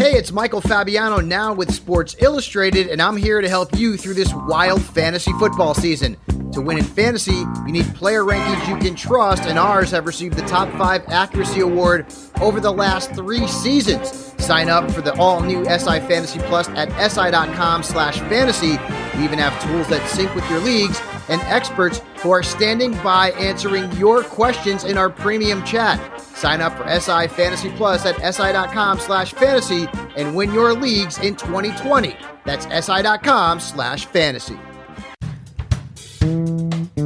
Hey, it's Michael Fabiano now with Sports Illustrated, and I'm here to help you through this wild fantasy football season. To win in fantasy, you need player rankings you can trust, and ours have received the top 5 accuracy award over the last 3 seasons. Sign up for the all-new SI Fantasy Plus at si.com/fantasy. We even have tools that sync with your leagues and experts who are standing by answering your questions in our premium chat. Sign up for SI Fantasy Plus at si.com/fantasy and win your leagues in 2020. That's si.com/fantasy.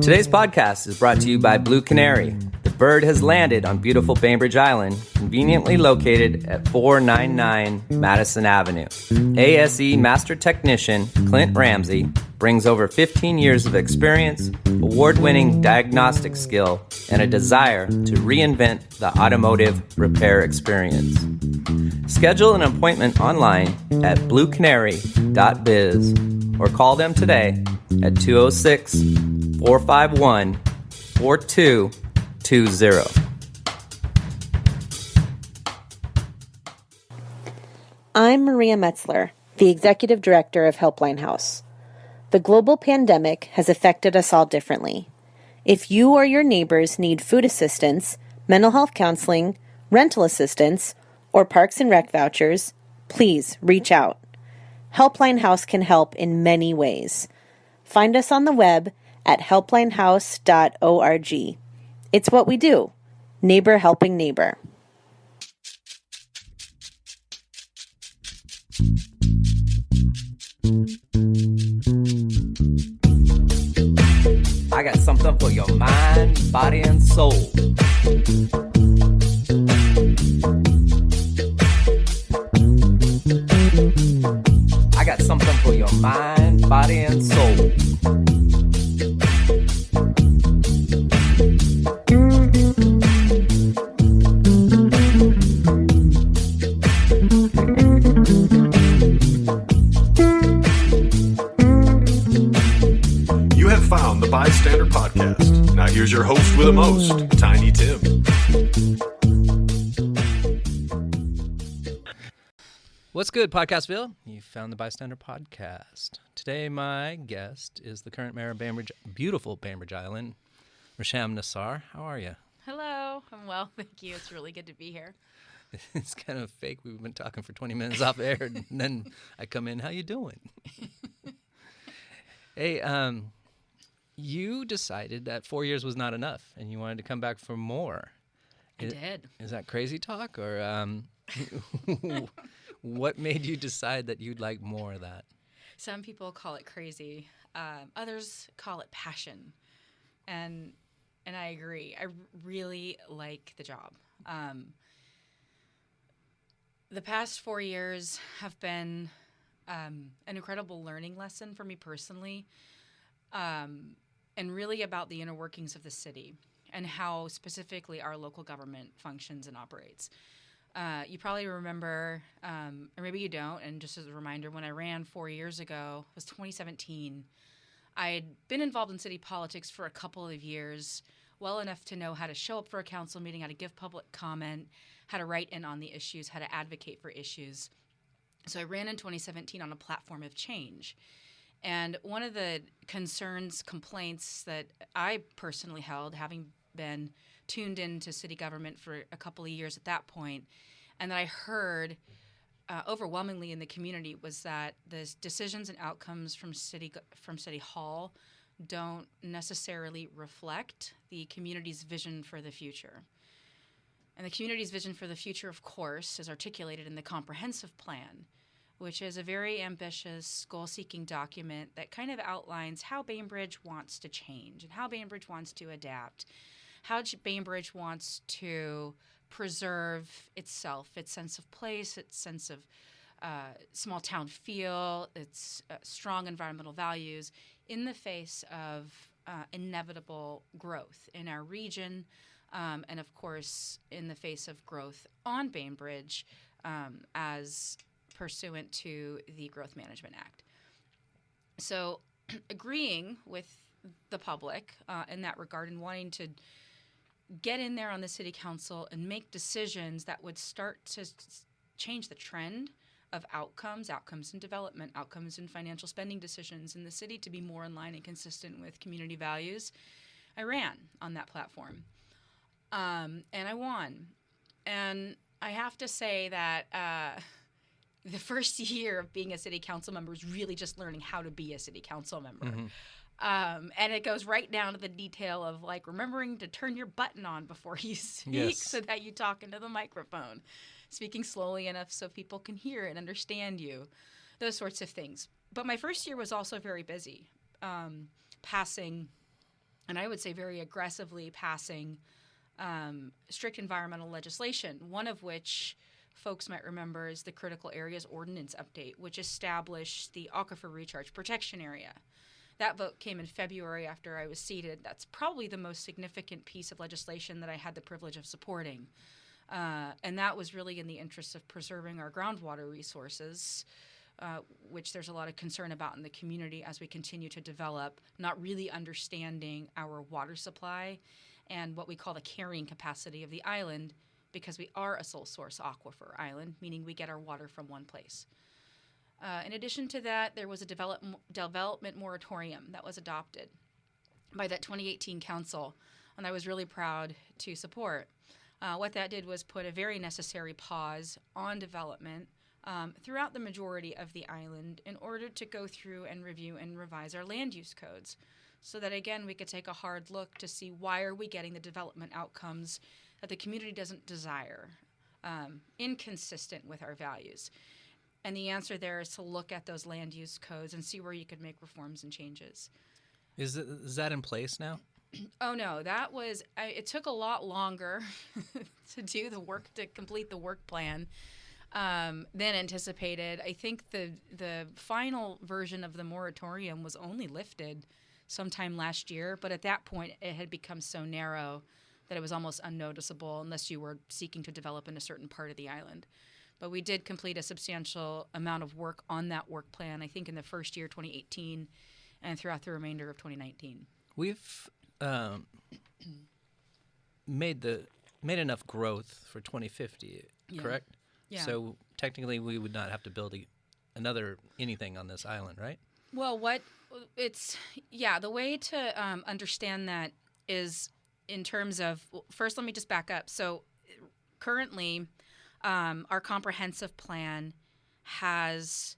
Today's podcast is brought to you by Blue Canary. The bird has landed on beautiful Bainbridge Island, conveniently located at 499 Madison Avenue. ASE Master Technician Clint Ramsey brings over 15 years of experience, award-winning diagnostic skill, and a desire to reinvent the automotive repair experience. Schedule an appointment online at bluecanary.biz or call them today at 206-451-4220. I'm Maria Metzler, the Executive Director of Helpline House. The global pandemic has affected us all differently. If you or your neighbors need food assistance, mental health counseling, rental assistance, or Parks and Rec vouchers, please reach out. Helpline House can help in many ways. Find us on the web at helplinehouse.org. It's what we do. Neighbor helping neighbor. I got something for your mind, body, and soul. I got something for your mind, body, and soul. You have found the B.I.STANDER Podcast. Now here's your host with the most, Tiny Tim. What's good, Podcastville? You found the B.I.STANDER Podcast. Today, my guest is the current mayor of Bainbridge, beautiful Bainbridge Island, Rasham Nassar. How are you? Hello. I'm well, thank you. It's really good to be here. It's kind of fake. We've been talking for 20 minutes off air, and then I come in. How you doing? Hey, you decided that 4 years was not enough, and you wanted to come back for more. I did. Is that crazy talk, or what made you decide that you'd like more of that? Some people call it crazy. Others call it passion, and I agree. I really like the job. The past 4 years have been an incredible learning lesson for me personally, and really about the inner workings of the city and how specifically our local government functions and operates. You probably remember, or maybe you don't, and just as a reminder, when I ran 4 years ago, it was 2017. I had been involved in city politics for a couple of years, well enough to know how to show up for a council meeting, how to give public comment, how to write in on the issues, how to advocate for issues. So I ran in 2017 on a platform of change. And one of the concerns, complaints that I personally held, having been tuned into city government for a couple of years at that point, and that I heard overwhelmingly in the community, was that the decisions and outcomes from City Hall don't necessarily reflect the community's vision for the future. And the community's vision for the future, of course, is articulated in the comprehensive plan, which is a very ambitious, goal-seeking document that kind of outlines how Bainbridge wants to change and how Bainbridge wants to adapt, how Bainbridge wants to preserve itself, its sense of place, its sense of small-town feel, its strong environmental values in the face of inevitable growth in our region, and, of course, in the face of growth on Bainbridge as pursuant to the Growth Management Act. So agreeing with the public in that regard and wanting to get in there on the city council and make decisions that would start to change the trend of outcomes in development, outcomes in financial spending decisions in the city to be more in line and consistent with community values, I ran on that platform. And I won. And I have to say that the first year of being a city council member was really just learning how to be a city council member. And it goes right down to the detail of like remembering to turn your button on before you speak so that you talk into the microphone, speaking slowly enough so people can hear and understand you, those sorts of things. But my first year was also very busy, passing, and I would say very aggressively passing strict environmental legislation, one of which folks might remember is the Critical Areas Ordinance update, which established the Aquifer Recharge Protection Area. That vote came in February after I was seated. That's probably the most significant piece of legislation that I had the privilege of supporting. And that was really in the interest of preserving our groundwater resources, which there's a lot of concern about in the community as we continue to develop, not really understanding our water supply and what we call the carrying capacity of the island, because we are a sole source aquifer island, meaning we get our water from one place. In addition to that, there was a development moratorium that was adopted by that 2018 council, and I was really proud to support. What that did was put a very necessary pause on development throughout the majority of the island in order to go through and review and revise our land use codes so that, again, we could take a hard look to see why are we getting the development outcomes that the community doesn't desire, inconsistent with our values. And the answer there is to look at those land use codes and see where you could make reforms and changes. Is that in place now? Oh, no. That was it took a lot longer to do the work, to complete the work plan than anticipated. I think the final version of the moratorium was only lifted sometime last year, but at that point it had become so narrow that it was almost unnoticeable unless you were seeking to develop in a certain part of the island. But we did complete a substantial amount of work on that work plan, I think in the first year, 2018, and throughout the remainder of 2019. We've made enough growth for 2050, correct? Yeah. So technically we would not have to build another anything on this island, right? Well, the way to understand that is in terms of, first let me just back up. So currently, our comprehensive plan has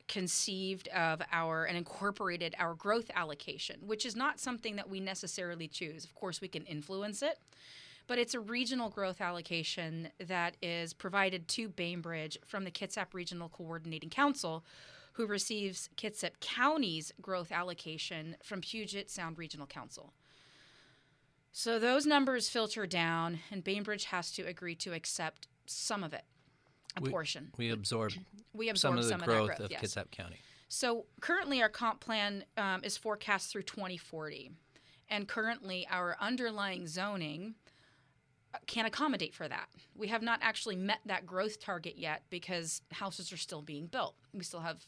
conceived of and incorporated our growth allocation, which is not something that we necessarily choose. Of course, we can influence it, but it's a regional growth allocation that is provided to Bainbridge from the Kitsap Regional Coordinating Council, who receives Kitsap County's growth allocation from Puget Sound Regional Council. So those numbers filter down, and Bainbridge has to agree to accept some of it, portion. We absorb some of the growth of yes. Kitsap County. So currently our comp plan is forecast through 2040, and currently our underlying zoning can't accommodate for that. We have not actually met that growth target yet because houses are still being built. We still have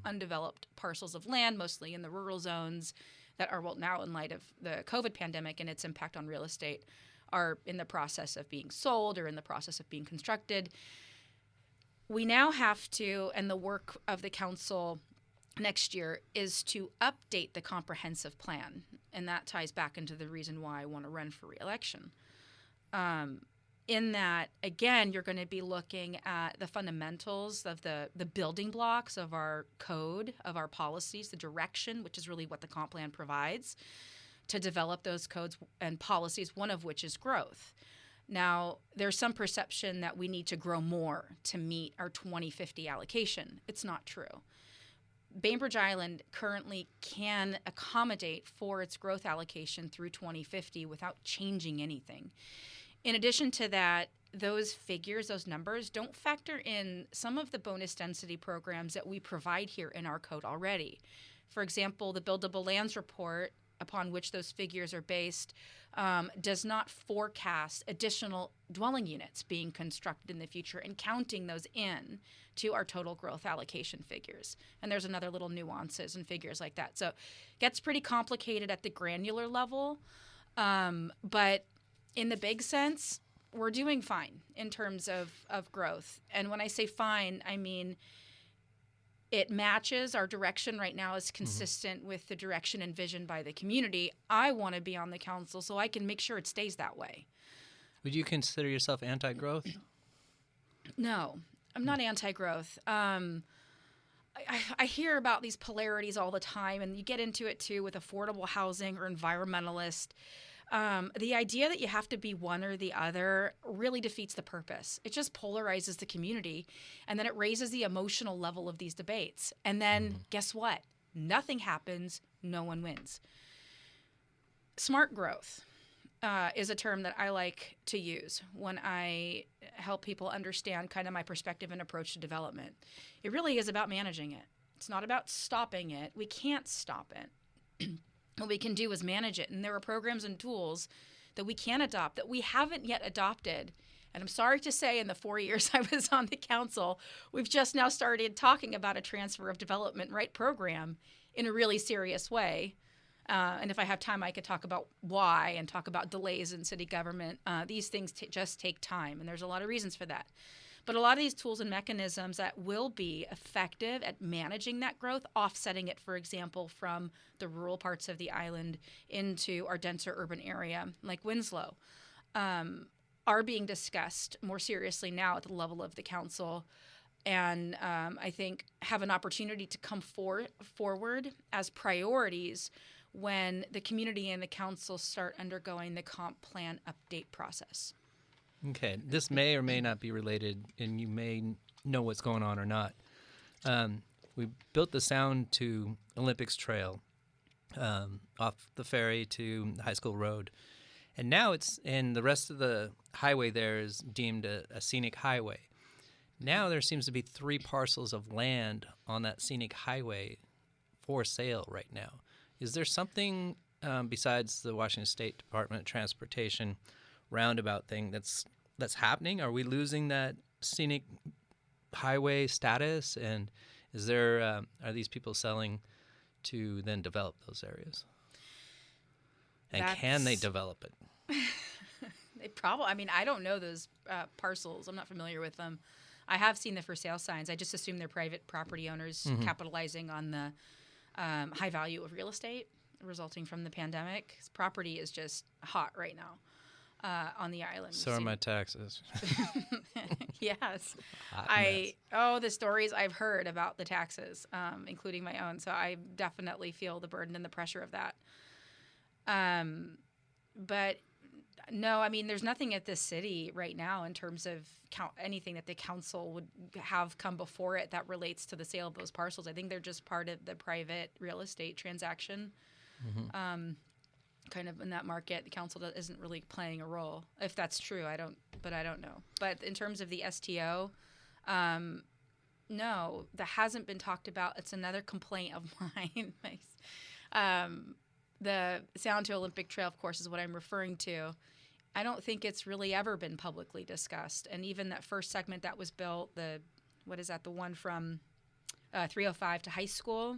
undeveloped parcels of land, mostly in the rural zones, that are, well, now in light of the COVID pandemic and its impact on real estate, are in the process of being sold or in the process of being constructed. We now have to, and the work of the council next year is to update the comprehensive plan, and that ties back into the reason why I want to run for re-election. In that, again, you're going to be looking at the fundamentals of the building blocks of our code, of our policies, the direction, which is really what the comp plan provides, to develop those codes and policies, one of which is growth. Now, there's some perception that we need to grow more to meet our 2050 allocation. It's not true. Bainbridge Island currently can accommodate for its growth allocation through 2050 without changing anything. In addition to that, those figures, those numbers, don't factor in some of the bonus density programs that we provide here in our code already. For example, the Buildable Lands Report, upon which those figures are based, does not forecast additional dwelling units being constructed in the future and counting those in to our total growth allocation figures. And there's another little nuances and figures like that. So it gets pretty complicated at the granular level, but in the big sense, we're doing fine in terms of growth. And when I say fine, I mean it matches our direction right now is consistent with the direction envisioned by the community. I want to be on the council so I can make sure it stays that way. Would you consider yourself anti-growth? No, I'm not anti-growth. I hear about these polarities all the time, and you get into it too with affordable housing or environmentalist. The idea that you have to be one or the other really defeats the purpose. It just polarizes the community, and then it raises the emotional level of these debates. And then guess what? Nothing happens. No one wins. Smart growth is a term that I like to use when I help people understand kind of my perspective and approach to development. It really is about managing it. It's not about stopping it. We can't stop it. What we can do is manage it. And there are programs and tools that we can adopt that we haven't yet adopted. And I'm sorry to say, in the 4 years I was on the council, we've just now started talking about a transfer of development right program in a really serious way. And if I have time, I could talk about why and talk about delays in city government. These things just take time, and there's a lot of reasons for that. But a lot of these tools and mechanisms that will be effective at managing that growth, offsetting it, for example, from the rural parts of the island into our denser urban area, like Winslow, are being discussed more seriously now at the level of the council. And I think have an opportunity to come forward as priorities when the community and the council start undergoing the comp plan update process. Okay, this may or may not be related, and you may know what's going on or not. We built the sound to Olympics Trail off the ferry to High School Road, and now and the rest of the highway there is deemed a scenic highway. Now there seems to be 3 parcels of land on that scenic highway for sale right now. Is there something besides the Washington State Department of Transportation roundabout thing that's happening? Are we losing that scenic highway status? And is there are these people selling to then develop those areas? And can they develop it? They probably. I mean, I don't know those parcels. I'm not familiar with them. I have seen the for sale signs. I just assume they're private property owners capitalizing on the high value of real estate resulting from the pandemic. This property is just hot right now on the island. So are my taxes. Yes. Hot the stories I've heard about the taxes, including my own. So I definitely feel the burden and the pressure of that. But no, I mean, there's nothing at this city right now in terms of anything that the council would have come before it that relates to the sale of those parcels. I think they're just part of the private real estate transaction. Kind of in that market, the council isn't really playing a role. If that's true, I don't know. But in terms of the STO, no, that hasn't been talked about. It's another complaint of mine. The Sound to Olympic Trail, of course, is what I'm referring to. I don't think it's really ever been publicly discussed. And even that first segment that was built, the one from 305 to high school,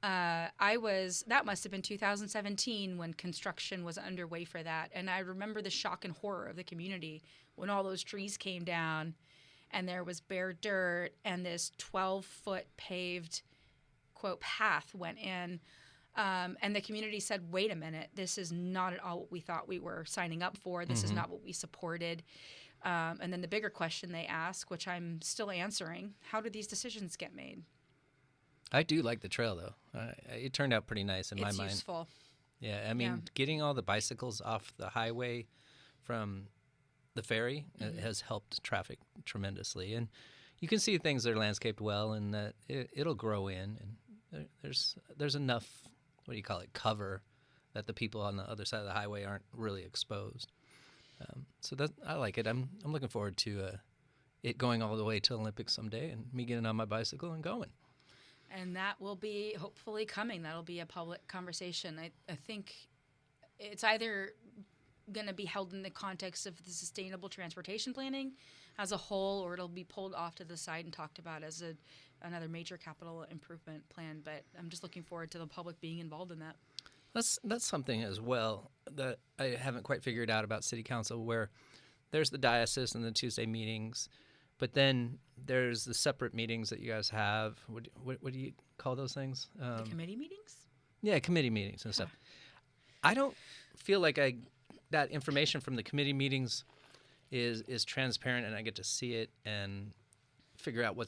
that must have been 2017 when construction was underway for that. And I remember the shock and horror of the community when all those trees came down and there was bare dirt and this 12-foot paved, quote, path went in. And the community said, wait a minute, this is not at all what we thought we were signing up for. This is not what we supported. And then the bigger question they ask, which I'm still answering, how do these decisions get made? I do like the trail, though. It turned out pretty nice in my mind. It's useful. Yeah, I mean, getting all the bicycles off the highway from the ferry has helped traffic tremendously. And you can see things that are landscaped well and that it'll grow in. And there's enough, cover that the people on the other side of the highway aren't really exposed. So I like it. I'm looking forward to it going all the way to Olympics someday and me getting on my bicycle and going. And that will be hopefully coming. That'll be a public conversation. I think it's either going to be held in the context of the sustainable transportation planning as a whole, or it'll be pulled off to the side and talked about as another major capital improvement plan. But I'm just looking forward to the public being involved in that. That's something as well that I haven't quite figured out about City Council, where there's the diocese and the Tuesday meetings, but then there's the separate meetings that you guys have. What do you call those things? The committee meetings? Yeah, committee meetings and stuff. I don't feel like that information from the committee meetings is transparent, and I get to see it and figure out what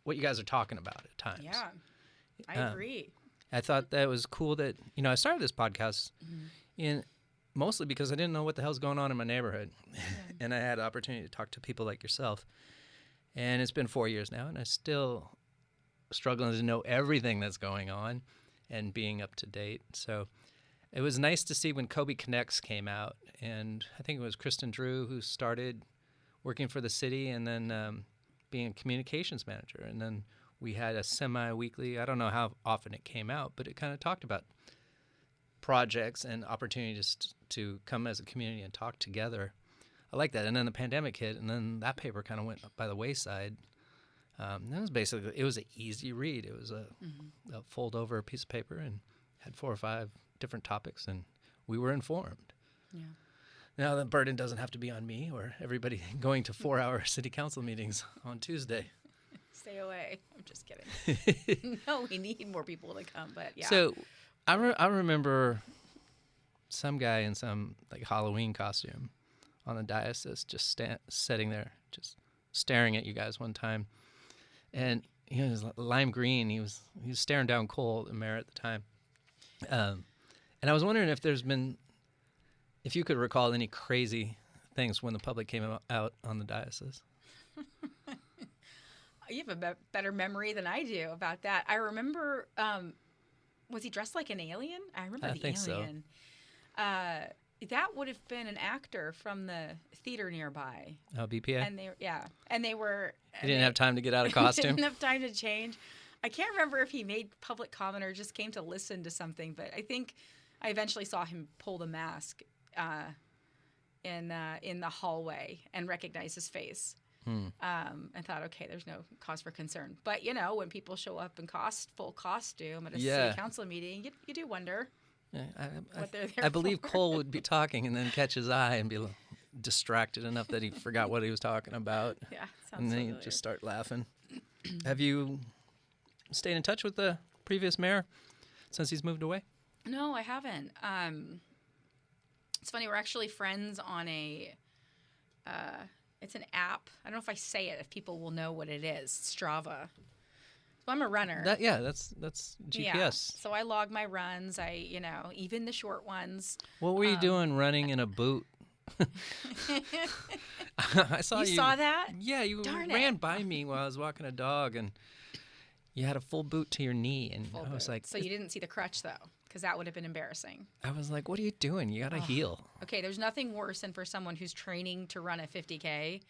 you guys are talking about at times. Yeah, I agree. I thought that was cool that, I started this podcast mostly because I didn't know what the hell's going on in my neighborhood. Yeah. And I had the opportunity to talk to people like yourself. And it's been 4 years now, and I'm still struggling to know everything that's going on and being up to date. So it was nice to see when Kobe Connects came out, and I think it was Kristen Drew who started working for the city and then being a communications manager. And then we had a semi-weekly, I don't know how often it came out, but it kind of talked about projects and opportunities to come as a community and talk together. I like that. And then the pandemic hit, and then that paper kind of went by the wayside. It was an easy read. It was a fold over piece of paper and had 4 or 5 different topics, and we were informed. Yeah. Now the burden doesn't have to be on me or everybody going to 4-hour city council meetings on Tuesday. Stay away. I'm just kidding. No, we need more people to come, but yeah. So I remember some guy in some Halloween costume on the diocese just sitting there, just staring at you guys one time. And he was lime green. He was staring down Cole, the mayor at the time. And I was wondering if you could recall any crazy things when the public came out on the diocese. You have a better memory than I do about that. I remember, was he dressed like an alien? I remember the think alien. So. That would have been an actor from the theater nearby. Oh, BPA? And they were... He didn't have time to get out of costume? Didn't have time to change. I can't remember if he made public comment or just came to listen to something, but I think I eventually saw him pull the mask in the hallway and recognize his face. I thought, okay, there's no cause for concern. But, when people show up in full costume at a city council meeting, you do wonder what they're there I believe Cole would be talking and then catch his eye and be distracted enough that he forgot what he was talking about. Yeah, sounds and then familiar. he'd just start laughing. Have you stayed in touch with the previous mayor since he's moved away? No, I haven't. It's funny, we're actually friends on it's an app. I don't know if I say it, if people will know what it is. Strava. So I'm a runner. That's GPS. Yeah. So I log my runs. Even the short ones. What were you doing running in a boot? I saw you. You saw that? Yeah, you ran by me while I was walking a dog, and you had a full boot to your knee, and I was like, so you didn't see the crutch though, because that would have been embarrassing. I was like, what are you doing? You gotta heal. Okay, there's nothing worse than for someone who's training to run a 50K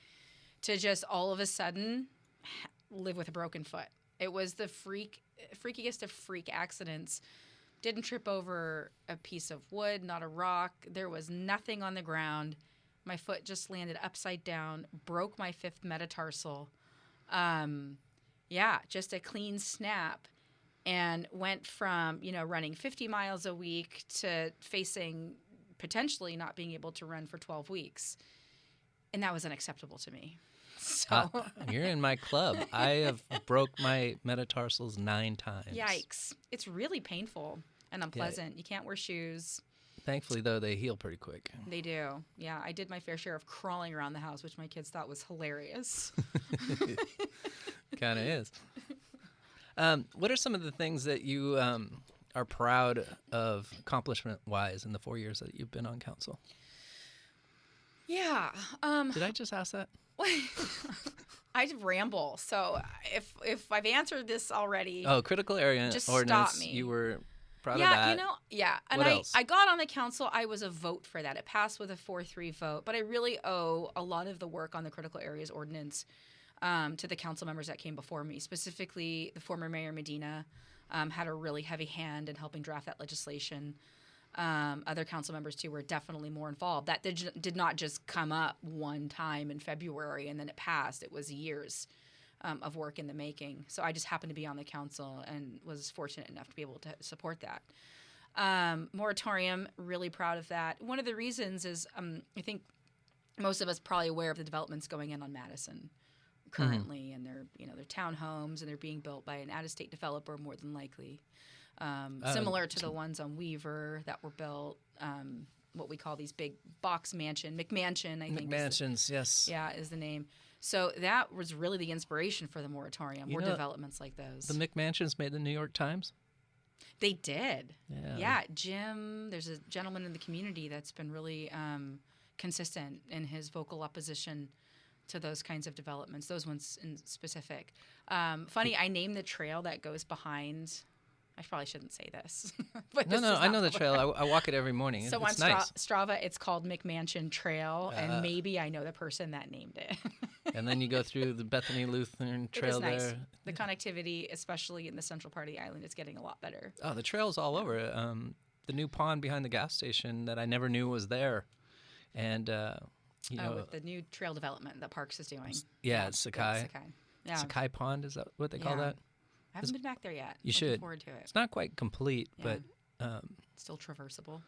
to just all of a sudden live with a broken foot. It was the freakiest of freak accidents. Didn't trip over a piece of wood, not a rock. There was nothing on the ground. My foot just landed upside down, broke my 5th metatarsal. Just a clean snap, and went from, running 50 miles a week to facing potentially not being able to run for 12 weeks. And that was unacceptable to me. So you're in my club. I have broke my metatarsals 9 times. Yikes. It's really painful and unpleasant. Yeah. You can't wear shoes. Thankfully, though, they heal pretty quick. They do. Yeah, I did my fair share of crawling around the house, which my kids thought was hilarious. Kind of is. What are some of the things that you are proud of accomplishment-wise in the 4 years that you've been on council? Yeah. Did I just ask that? I ramble. So if I've answered this already, critical area just ordinance. Stop me. You were proud of that. And what else? I got on the council. I was a vote for that. It passed with a 4-3 vote. But I really owe a lot of the work on the critical areas ordinance to the council members that came before me. Specifically, the former Mayor Medina had a really heavy hand in helping draft that legislation. Other council members, too, were definitely more involved. That did not just come up one time in February and then it passed. It was years of work in the making. So I just happened to be on the council and was fortunate enough to be able to support that. Moratorium, really proud of that. One of the reasons is I think most of us probably aware of the developments going in on Madison currently, and they're townhomes, and they're being built by an out-of-state developer more than likely, similar to the ones on Weaver that were built. What we call these big box McMansion, I think. McMansions, yes. Yeah, is the name. So that was really the inspiration for the moratorium, more developments like those. The McMansions made the New York Times? They did. Yeah. Jim, there's a gentleman in the community that's been really consistent in his vocal opposition to those kinds of developments, those ones in specific. Funny, I named the trail that goes behind... I probably shouldn't say this. But No, I know the trail. I walk it every morning. So it's on nice. Strava, it's called McMansion Trail, and maybe I know the person that named it. And then you go through the Bethany Lutheran Trail it is nice. there. The connectivity, especially in the central part of the island, is getting a lot better. Oh, the trail's all over. The new pond behind the gas station that I never knew was there. And, with the new trail development that Parks is doing. Yeah, it's Sakai. Yeah. Sakai Pond, is that what they call that? I haven't been back there yet. You Looking should. forward to it. It's not quite complete, but... Still traversable.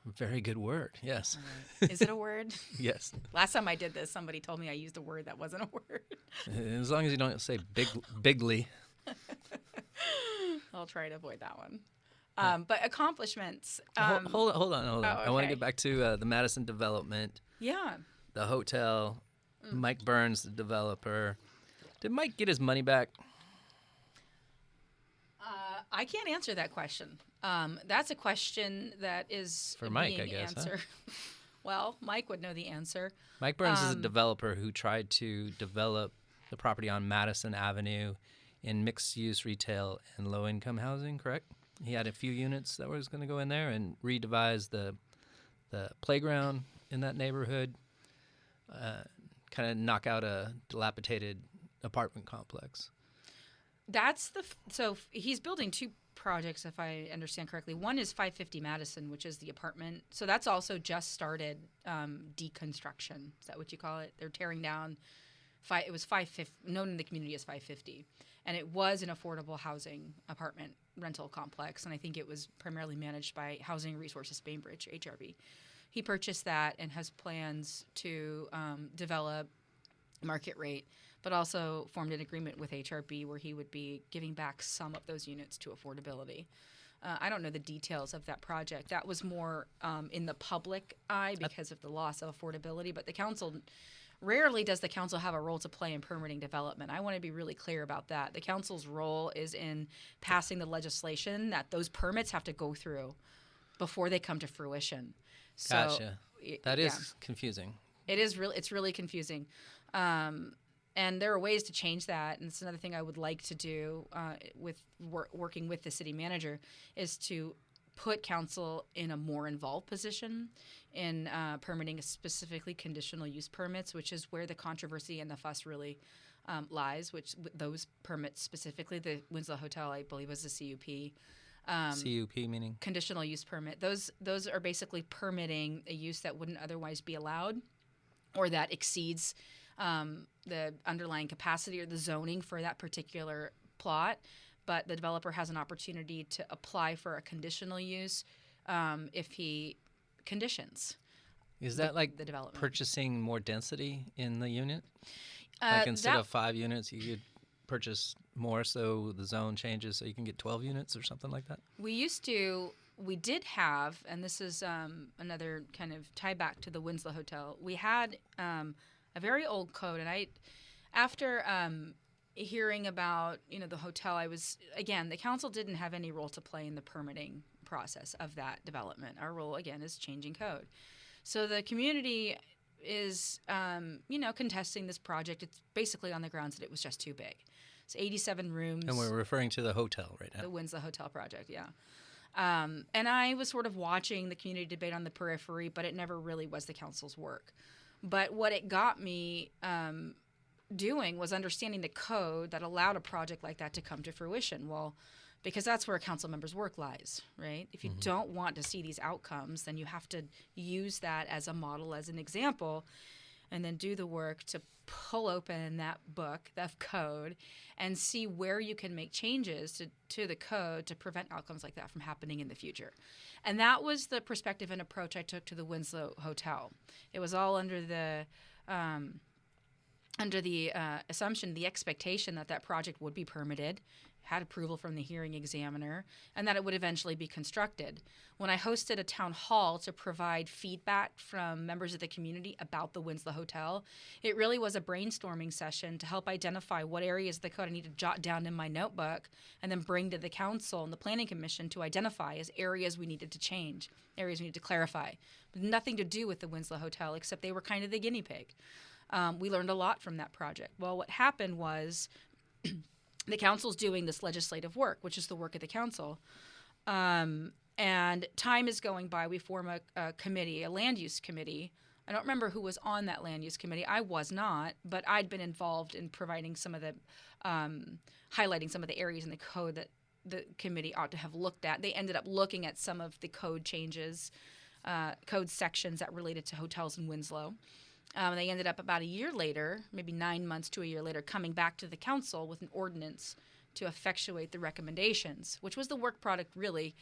Very good word, yes. Right. Is it a word? Yes. Last time I did this, somebody told me I used a word that wasn't a word. As long as you don't say bigly. I'll try to avoid that one. But accomplishments. Hold on. Oh, I want to okay. get back to the Madison development. Yeah. The hotel. Mike Burns, the developer. Did Mike get his money back? I can't answer that question. That's a question that is for Mike, I being guess. answered. Huh? Well, Mike would know the answer. Mike Burns is a developer who tried to develop the property on Madison Avenue in mixed-use retail and low-income housing, correct? He had a few units that was going to go in there and redevise the playground in that neighborhood, kind of knock out a dilapidated apartment complex. So he's building two projects, if I understand correctly. One is 550 Madison, which is the apartment. So that's also just started deconstruction. Is that what you call it? They're tearing down. It was 550, known in the community as 550, and it was an affordable housing apartment rental complex, and I think it was primarily managed by Housing Resources Bainbridge, HRB. He purchased that and has plans to develop market rate, but also formed an agreement with HRB where he would be giving back some of those units to affordability. I don't know the details of that project. That was more in the public eye because of the loss of affordability, but the council, rarely does the council have a role to play in permitting development. I want to be really clear about that. The council's role is in passing the legislation that those permits have to go through before they come to fruition. So, Gotcha. That is confusing. It's really confusing. And there are ways to change that, and it's another thing I would like to do with working with the city manager is to put council in a more involved position in permitting specifically conditional use permits, which is where the controversy and the fuss really lies, which those permits specifically, the Winslow Hotel, I believe, was a CUP. CUP meaning? Conditional use permit. Those are basically permitting a use that wouldn't otherwise be allowed or that exceeds the underlying capacity or the zoning for that particular plot, but the developer has an opportunity to apply for a conditional use if he conditions. Is that like the development. Purchasing more density in the unit? Like instead of 5 units, you could purchase more so the zone changes so you can get 12 units or something like that? We did have, and this is another kind of tie back to the Winslow Hotel, we had a very old code, and after hearing about the hotel, the council didn't have any role to play in the permitting process of that development. Our role again is changing code. So the community is contesting this project. It's basically on the grounds that it was just too big. It's 87 rooms. And we're referring to the hotel right now. The Winslow Hotel project, yeah. And I was sort of watching the community debate on the periphery, but it never really was the council's work. But what it got me doing was understanding the code that allowed a project like that to come to fruition. Well, because that's where a council member's work lies, right? If you don't want to see these outcomes, then you have to use that as a model, as an example. and then do the work to pull open that book, that code, and see where you can make changes to the code to prevent outcomes like that from happening in the future. And that was the perspective and approach I took to the Winslow Hotel. It was all under the assumption, the expectation that project would be permitted, had approval from the hearing examiner, and that it would eventually be constructed. When I hosted a town hall to provide feedback from members of the community about the Winslow Hotel, it really was a brainstorming session to help identify what areas of the code I need to jot down in my notebook and then bring to the council and the planning commission to identify as areas we needed to change, areas we needed to clarify. Nothing to do with the Winslow Hotel, except they were kind of the guinea pig. We learned a lot from that project. Well, what happened was the council's doing this legislative work, which is the work of the council. And time is going by. We form a committee, a land use committee. I don't remember who was on that land use committee. I was not, but I'd been involved in providing some of the, highlighting some of the areas in the code that the committee ought to have looked at. They ended up looking at some of the code changes, code sections that related to hotels in Winslow. They ended up about a year later, maybe 9 months to a year later, coming back to the council with an ordinance to effectuate the recommendations, which was the work product really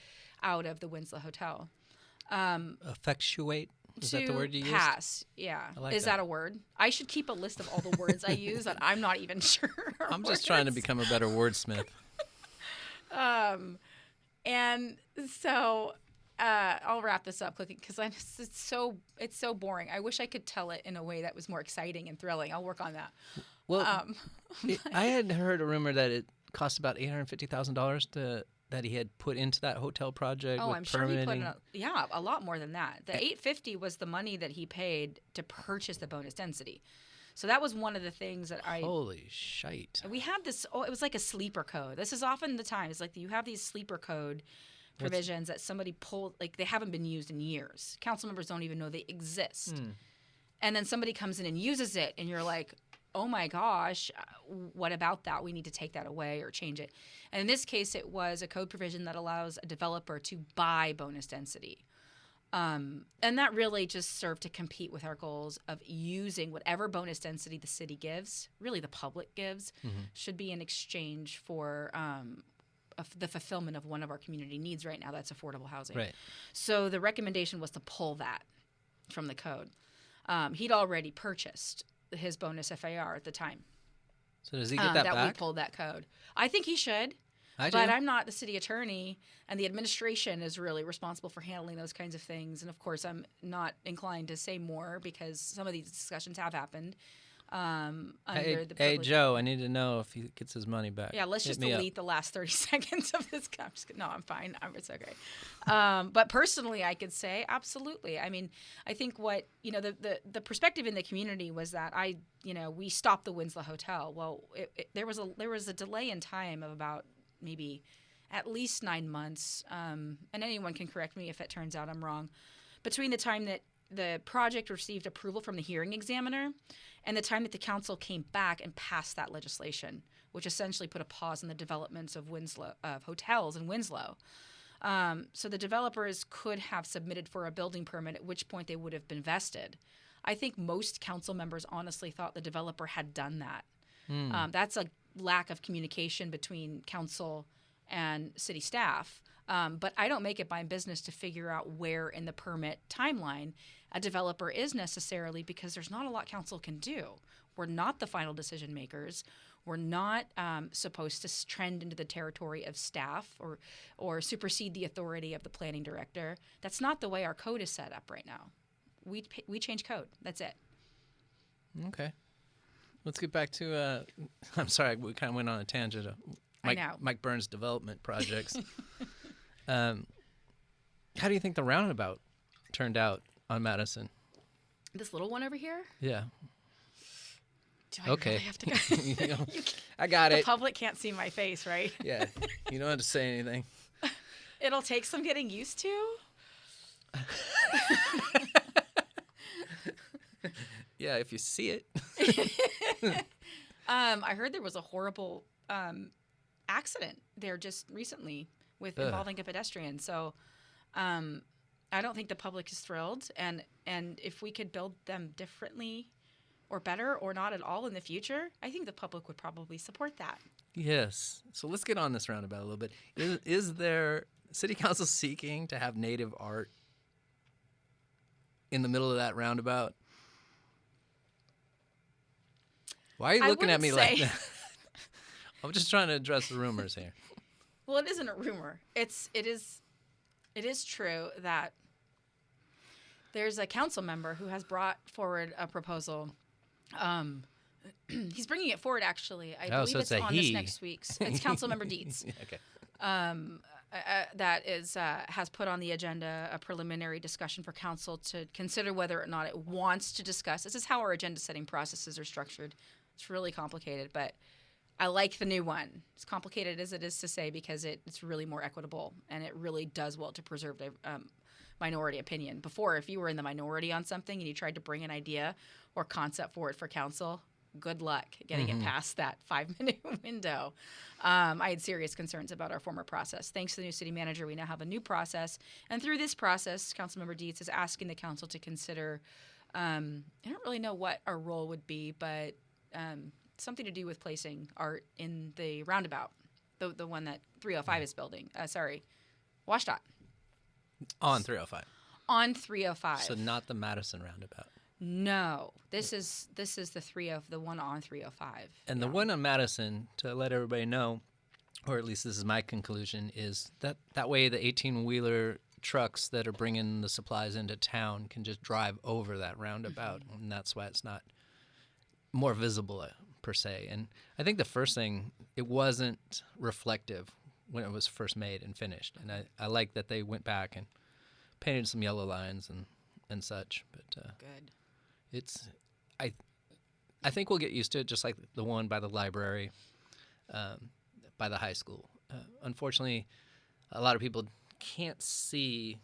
out of the Winslow Hotel. Effectuate? Is that the word you used? Pass, yeah. Is that a word? I should keep a list of all the words I use that I'm not even sure. I'm just trying to become a better wordsmith. And so I'll wrap this up quickly because it's so boring. I wish I could tell it in a way that was more exciting and thrilling. I'll work on that. Well, I had heard a rumor that it cost about $850,000 that he had put into that hotel project. Oh, with I'm sure he put permitting. a lot more than that. The $850 was the money that he paid to purchase the bonus density. So that was one of the things that Holy shite. We had this. It was like a sleeper code. This is often the time. It's like you have these sleeper code provisions that somebody pulled, like they haven't been used in years. Council members don't even know they exist. And then somebody comes in and uses it, and you're like, oh my gosh, what about that? We need to take that away or change it. And in this case, it was a code provision that allows a developer to buy bonus density. And that really just served to compete with our goals of using whatever bonus density the city gives, really the public gives, should be in exchange for the fulfillment of one of our community needs right now, that's affordable housing. Right. So the recommendation was to pull that from the code. He'd already purchased his bonus FAR at the time. So does he get that back? We pulled that code. I think he should. But I'm not the city attorney, and the administration is really responsible for handling those kinds of things. And, of course, I'm not inclined to say more because some of these discussions have happened. Hey, Joe, I need to know if he gets his money back. Yeah, let's just delete the last 30 seconds of this. No, I'm fine. It's okay. But personally, I could say absolutely. I mean, I think what, the perspective in the community was that we stopped the Winslow Hotel. Well, there was a delay in time of about maybe at least 9 months. And anyone can correct me if it turns out I'm wrong. Between the time that the project received approval from the hearing examiner and the time that the council came back and passed that legislation, which essentially put a pause on the developments of hotels in Winslow. So the developers could have submitted for a building permit, at which point they would have been vested. I think most council members honestly thought the developer had done that. That's a lack of communication between council and city staff. But I don't make it my business to figure out where in the permit timeline a developer is necessarily, because there's not a lot council can do. We're not the final decision makers. We're not supposed to trend into the territory of staff or supersede the authority of the planning director. That's not the way our code is set up right now. We change code. That's it. Okay. Let's get back to I'm sorry, we kind of went on a tangent of Mike Burns' development projects. How do you think the roundabout turned out on Madison? This little one over here? Yeah. Do I really have to go? I got it. The public can't see my face, right? Yeah. You don't have to say anything. It'll take some getting used to. Yeah, if you see it. I heard there was a horrible accident there just recently involving a pedestrian. So I don't think the public is thrilled. And if we could build them differently, or better or not at all in the future, I think the public would probably support that. Yes. So let's get on this roundabout a little bit. Is there city council seeking to have native art in the middle of that roundabout? Why are you looking at me like that? I'm just trying to address the rumors here. Well, it isn't a rumor. It is true that there's a council member who has brought forward a proposal. He's bringing it forward, actually. I believe it's on this next week's. It's Councilmember Dietz. Okay. That has put on the agenda a preliminary discussion for council to consider whether or not it wants to discuss. This is how our agenda setting processes are structured. It's really complicated, but I like the new one. As complicated as it is to say, because it's really more equitable and it really does well to preserve the minority opinion. Before, if you were in the minority on something and you tried to bring an idea or concept forward for council, good luck getting it past that 5-minute window. I had serious concerns about our former process. Thanks to the new city manager, we now have a new process. And through this process, Councilmember Dietz is asking the council to consider, I don't really know what our role would be, but something to do with placing art in the roundabout, the one that 305 is building. WSDOT. On 305. On 305. So not the Madison roundabout. No, this is the one on 305. And the one on Madison, to let everybody know, or at least this is my conclusion, is that way the 18-wheeler trucks that are bringing the supplies into town can just drive over that roundabout, and that's why it's not more visible per se. And I think the first thing, it wasn't reflective when it was first made and finished, and I like that they went back and painted some yellow lines and such. But good. It's I think we'll get used to it, just like the one by the library, by the high school. Unfortunately, a lot of people can't see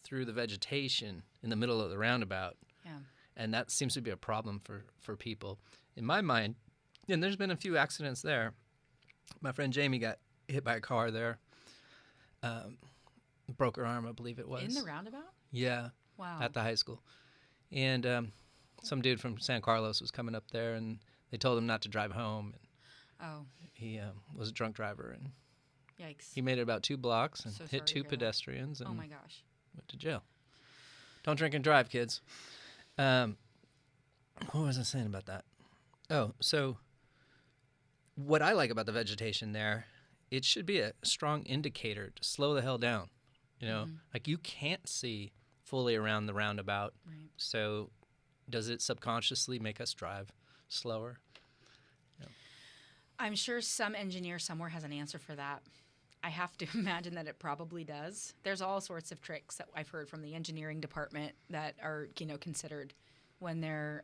through the vegetation in the middle of the roundabout. Yeah. And that seems to be a problem for people. In my mind, and there's been a few accidents there. My friend Jamie got hit by a car there. Broke her arm, I believe it was. In the roundabout? Yeah. Wow. At the high school. And some dude from San Carlos was coming up there, and they told him not to drive home. And he was a drunk driver, and yikes. he made it about 2 blocks and So hit 2 sorry to hear that. pedestrians. And Oh my gosh. went to jail. Don't drink and drive, kids. What was I saying about that? Oh, so what I like about the vegetation there, it should be a strong indicator to slow the hell down. You know, like you can't see fully around the roundabout. Right. So does it subconsciously make us drive slower? Yeah. I'm sure some engineer somewhere has an answer for that. I have to imagine that it probably does. There's all sorts of tricks that I've heard from the engineering department that are, considered when they're,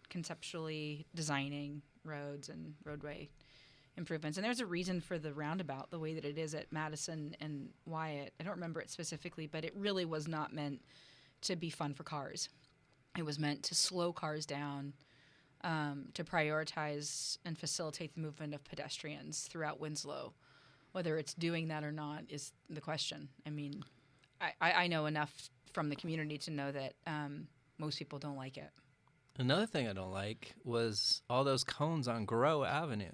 conceptually designing roads and roadway improvements. And there's a reason for the roundabout the way that it is at Madison and Wyatt. I don't remember it specifically, but it really was not meant to be fun for cars. It was meant to slow cars down, to prioritize and facilitate the movement of pedestrians throughout Winslow. Whether it's doing that or not is the question. I mean, I know enough from the community to know that most people don't like it. Another thing I don't like was all those cones on Grow Avenue.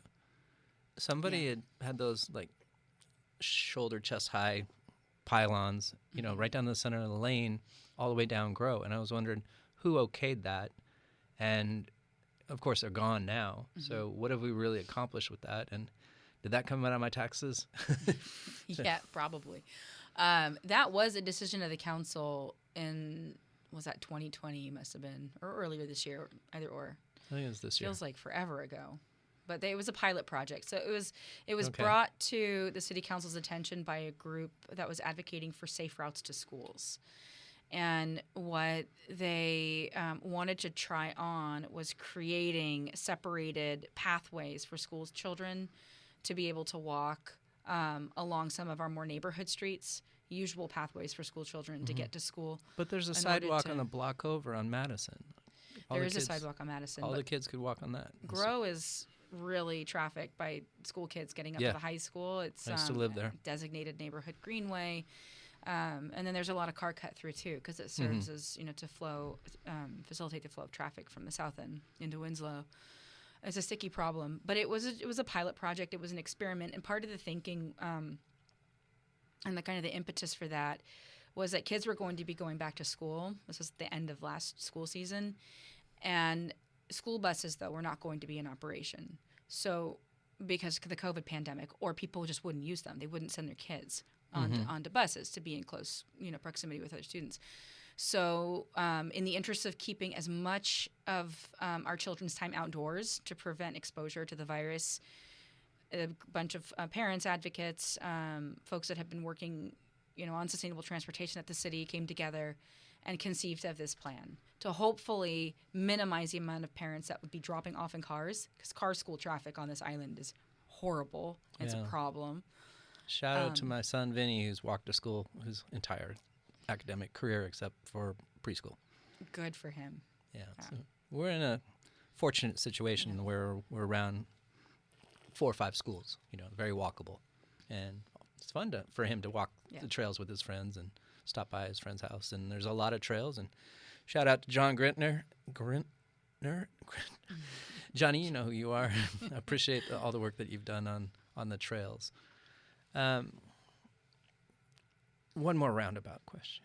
Somebody had those like shoulder chest high pylons, right down the center of the lane, all the way down Grow. And I was wondering who okayed that. And of course, they're gone now. So what have we really accomplished with that? And did that come out of my taxes? Yeah, probably. That was a decision of the council in, was that 2020 must have been, or earlier this year, either or. I think it was this year. Feels like forever ago. But it was a pilot project. So it was Okay. brought to the city council's attention by a group that was advocating for safe routes to schools. And what they wanted to try on was creating separated pathways for schools children to be able to walk along some of our more neighborhood streets, usual pathways for school children to get to school. But there's a in order sidewalk to- on the block over on Madison. There is a sidewalk on Madison. All but the kids could walk on that. Grow is really trafficked by school kids getting up Yeah. to the high school. It's I used to live there. designated neighborhood greenway. And then there's a lot of car cut through too, because it serves as, to facilitate the flow of traffic from the south end into Winslow. It's a sticky problem, but it was a pilot project. It was an experiment, and part of the thinking and the kind of the impetus for that was that kids were going to be going back to school. This was the end of last school season, and school buses though were not going to be in operation. So because of the COVID pandemic, or people just wouldn't use them, they wouldn't send their kids onto buses to be in close proximity with other students. So in the interest of keeping as much of our children's time outdoors to prevent exposure to the virus, a bunch of parents, advocates, folks that have been working on sustainable transportation at the city came together and conceived of this plan to hopefully minimize the amount of parents that would be dropping off in cars, because car school traffic on this island is horrible. It's a problem. Shout out to my son Vinny, who's walked to school his entire academic career except for preschool. Good for him. Yeah. So we're in a fortunate situation where we're around 4 or 5 schools, very walkable. And it's fun for him to walk the trails with his friends and stop by his friend's house. And there's a lot of trails. And shout out to John Grintner. Johnny, you know who you are. I appreciate all the work that you've done on the trails. One more roundabout question.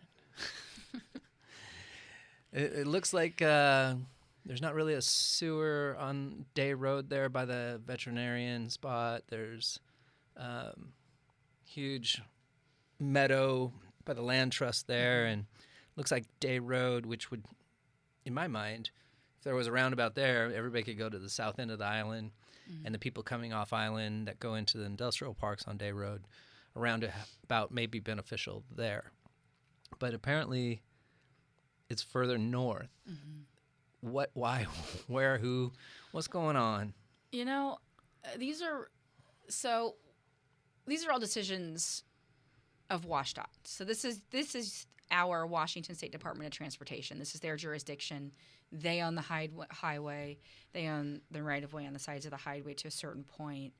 It looks like there's not really a sewer on Day Road there by the veterinarian spot. There's huge meadow by the land trust there, and looks like Day Road, which would, in my mind, if there was a roundabout there, everybody could go to the south end of the island, and the people coming off island that go into the industrial parks on Day Road, a roundabout may be beneficial there. But apparently it's further north. What, why, where, who, what's going on? These are all decisions of WSDOT. So this is our Washington State Department of Transportation. This is their jurisdiction. They own the highway. They own the right-of-way on the sides of the highway to a certain point.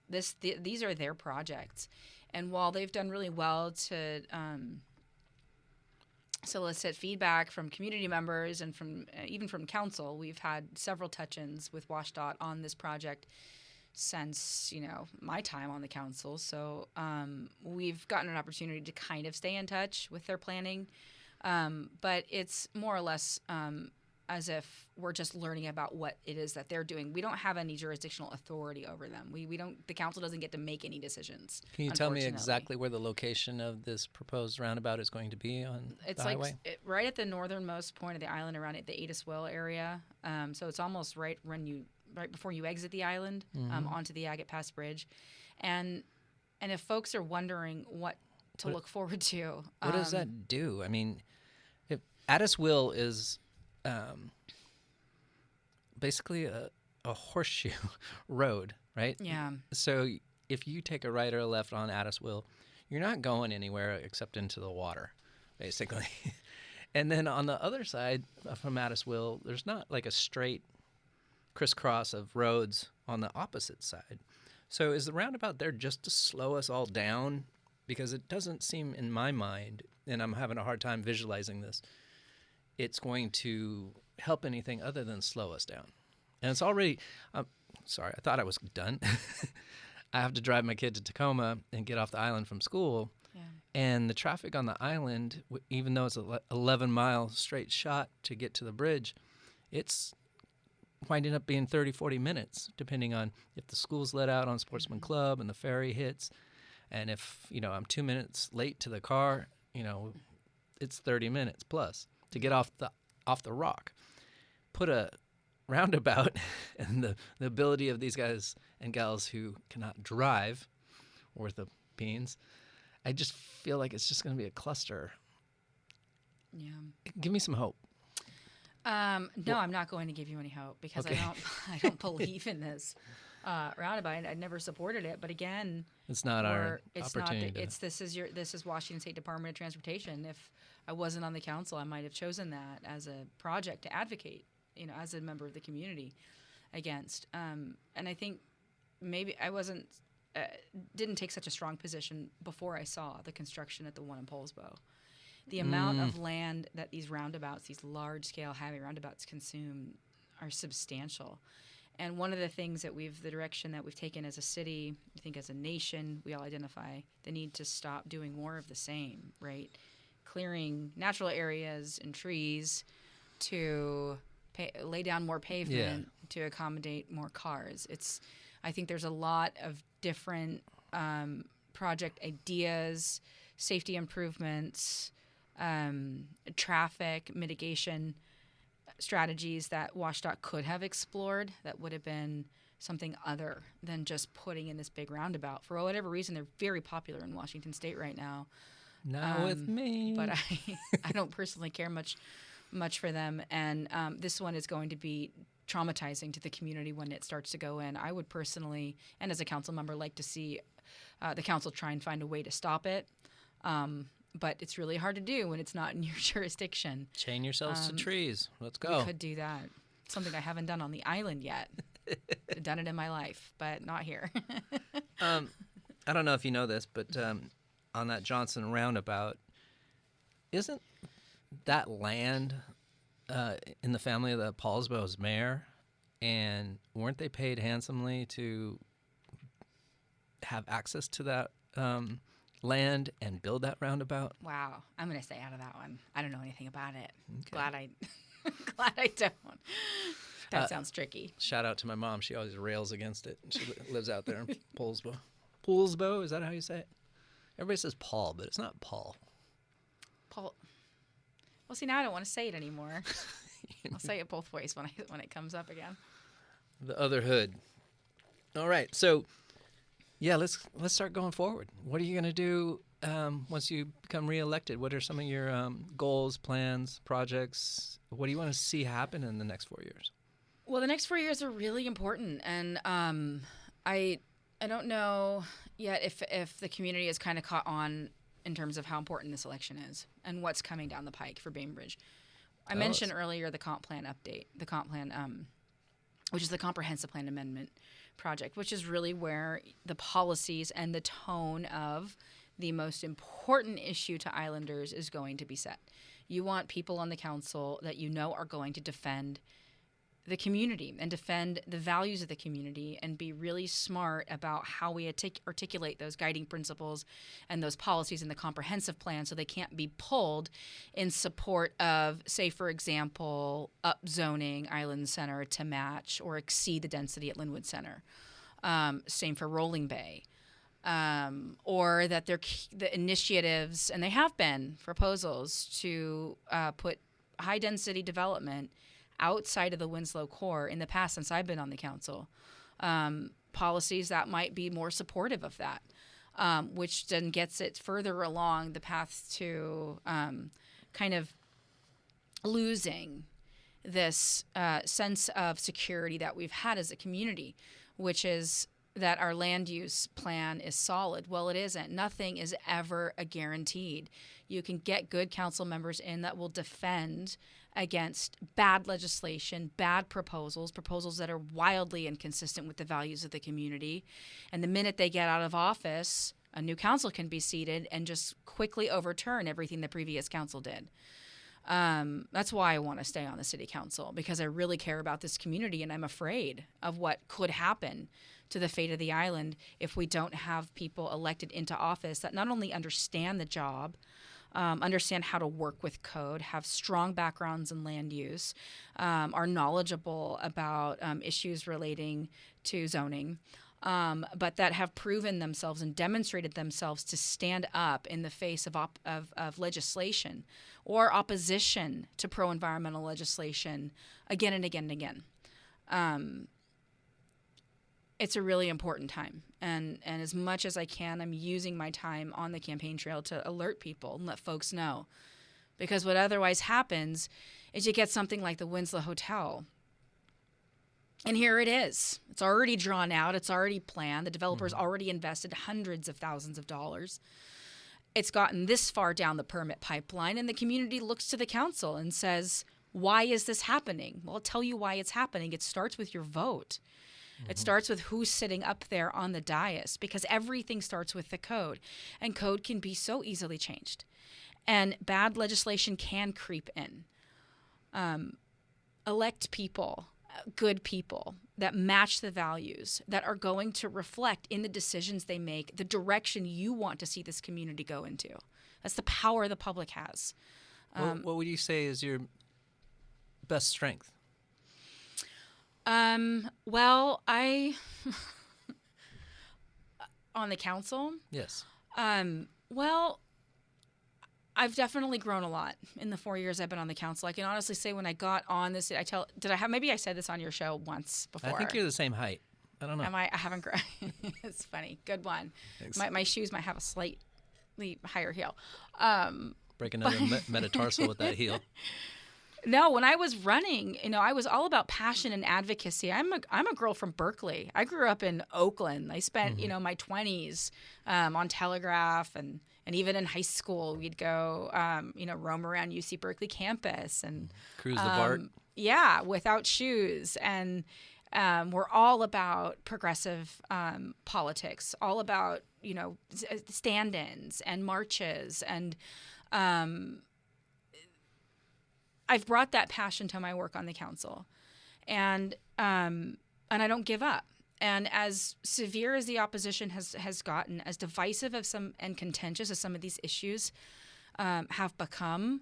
These are their projects. And while they've done really well to solicit feedback from community members and even from council, we've had several touch-ins with WSDOT on this project since my time on the council. So we've gotten an opportunity to kind of stay in touch with their planning, but it's more or less as if we're just learning about what it is that they're doing. We don't have any jurisdictional authority over them. We don't. The council doesn't get to make any decisions. Can you tell me exactly where the location of this proposed roundabout is going to be on the highway? It's right at the northernmost point of the island, around the Adiswell area. So it's almost right before you exit the island onto the Agate Pass Bridge, and if folks are wondering what to look forward to, what does that do? I mean, if Adiswell is basically a horseshoe road, right? Yeah. So if you take a right or a left on Adiswell, you're not going anywhere except into the water, basically. And then on the other side from Adiswell, there's not like a straight crisscross of roads on the opposite side. So is the roundabout there just to slow us all down? Because it doesn't seem, in my mind, and I'm having a hard time visualizing this, it's going to help anything other than slow us down. And it's already, sorry, I thought I was done. I have to drive my kid to Tacoma and get off the island from school. Yeah. And the traffic on the island, even though it's an 11-mile straight shot to get to the bridge, it's winding up being 30, 40 minutes, depending on if the school's let out on Sportsman Club and the ferry hits. And if, I'm 2 minutes late to the car, it's 30 minutes plus to get off the rock. Put a roundabout and the ability of these guys and gals who cannot drive worth of beans. I just feel like it's just going to be a cluster. Yeah. Give me some hope. No, I'm not going to give you any hope because Okay. I don't believe in this roundabout. I never supported it, but again, It's not our opportunity. This is Washington State Department of Transportation. If I wasn't on the council, I might have chosen that as a project to advocate, as a member of the community against. And I think maybe I wasn't didn't take such a strong position before I saw the construction at the one in Poulsbo. The amount of land that these roundabouts, these large-scale highway roundabouts consume are substantial. And one of the things that the direction that we've taken as a city, I think as a nation, we all identify the need to stop doing more of the same, right? Clearing natural areas and trees to lay down more pavement to accommodate more cars. I think there's a lot of different project ideas, safety improvements, traffic mitigation strategies that WashDOT could have explored that would have been something other than just putting in this big roundabout. For whatever reason, they're very popular in Washington State right now. Not with me. But I don't personally care much for them. And this one is going to be traumatizing to the community when it starts to go in. I would personally, and as a council member, like to see the council try and find a way to stop it. But it's really hard to do when it's not in your jurisdiction. Chain yourselves to trees. Let's go. We could do that. Something I haven't done on the island yet. I've done it in my life, but not here. I don't know if you know this, but on that Johnson roundabout, isn't that land in the family of the Poulsbo's mayor? And weren't they paid handsomely to have access to that land and build that roundabout? Wow. I'm going to stay out of that one. I don't know anything about it. Okay. Glad I don't. That sounds tricky. Shout out to my mom. She always rails against it. She lives out there in Poulsbo. Poulsbo, is that how you say it? Everybody says Paul, but it's not Paul. Paul. Well, see, now I don't want to say it anymore. I'll say it both ways when it comes up again. The other hood. All right. So, yeah, let's start going forward. What are you going to do once you become reelected? What are some of your goals, plans, projects? What do you want to see happen in the next 4 years? Well, the next 4 years are really important, and I don't know yet if the community has kind of caught on in terms of how important this election is and what's coming down the pike for Bainbridge. I mentioned earlier the comp plan update, which is the comprehensive plan amendment project, which is really where the policies and the tone of the most important issue to Islanders is going to be set. You want people on the council that you know are going to defend the community and defend the values of the community and be really smart about how we articulate those guiding principles and those policies in the comprehensive plan so they can't be pulled in support of, say, for example, upzoning Island Center to match or exceed the density at Linwood Center. Same for Rolling Bay. Or that the initiatives, and they have been proposals to put high-density development outside of the Winslow core in the past since I've been on the council, policies that might be more supportive of that, which then gets it further along the path to kind of losing this sense of security that we've had as a community, which is that our land use plan is solid. Well, it isn't. Nothing is ever a guaranteed. You can get good council members in that will defend against bad legislation, bad proposals that are wildly inconsistent with the values of the community. And the minute they get out of office, a new council can be seated and just quickly overturn everything the previous council did. That's why I want to stay on the city council, because I really care about this community and I'm afraid of what could happen to the fate of the island if we don't have people elected into office that not only understand the job, understand how to work with code, have strong backgrounds in land use, are knowledgeable about issues relating to zoning, but that have proven themselves and demonstrated themselves to stand up in the face of legislation or opposition to pro-environmental legislation again and again and again. It's a really important time. And as much as I can, I'm using my time on the campaign trail to alert people and let folks know. Because what otherwise happens is you get something like the Winslow Hotel. And here it is. It's already drawn out. It's already planned. The developer's already invested hundreds of thousands of dollars. It's gotten this far down the permit pipeline, and the community looks to the council and says, why is this happening? Well, I'll tell you why it's happening. It starts with your vote. It starts with who's sitting up there on the dais, because everything starts with the code. And code can be so easily changed. And bad legislation can creep in. Elect people, good people that match the values, that are going to reflect in the decisions they make the direction you want to see this community go into. That's the power the public has. What would you say is your best strength? Well, on the council? Yes. Well, I've definitely grown a lot in the 4 years I've been on the council. I can honestly say when I got on this, maybe I said this on your show once before. I think you're the same height. I don't know. I haven't grown. It's funny. Good one. Thanks. My shoes might have a slightly higher heel. Break another metatarsal with that heel. No, when I was running, I was all about passion and advocacy. I'm a girl from Berkeley. I grew up in Oakland. I spent, my 20s on Telegraph, and even in high school, we'd go, roam around UC Berkeley campus and cruise the BART. Yeah, without shoes. And we're all about progressive politics, all about, stand-ins and marches. And I've brought that passion to my work on the council, and I don't give up. And as severe as the opposition has gotten, as divisive and contentious as some of these issues have become,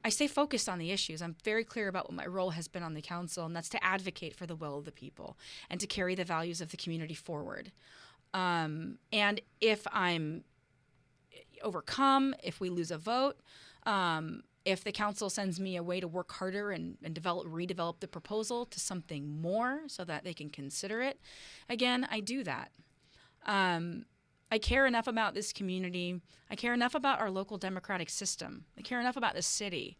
I stay focused on the issues. I'm very clear about what my role has been on the council, and that's to advocate for the will of the people and to carry the values of the community forward. And if I'm overcome, if we lose a vote, if the council sends me a way to work harder and redevelop the proposal to something more so that they can consider it, again, I do that. I care enough about this community. I care enough about our local democratic system. I care enough about the city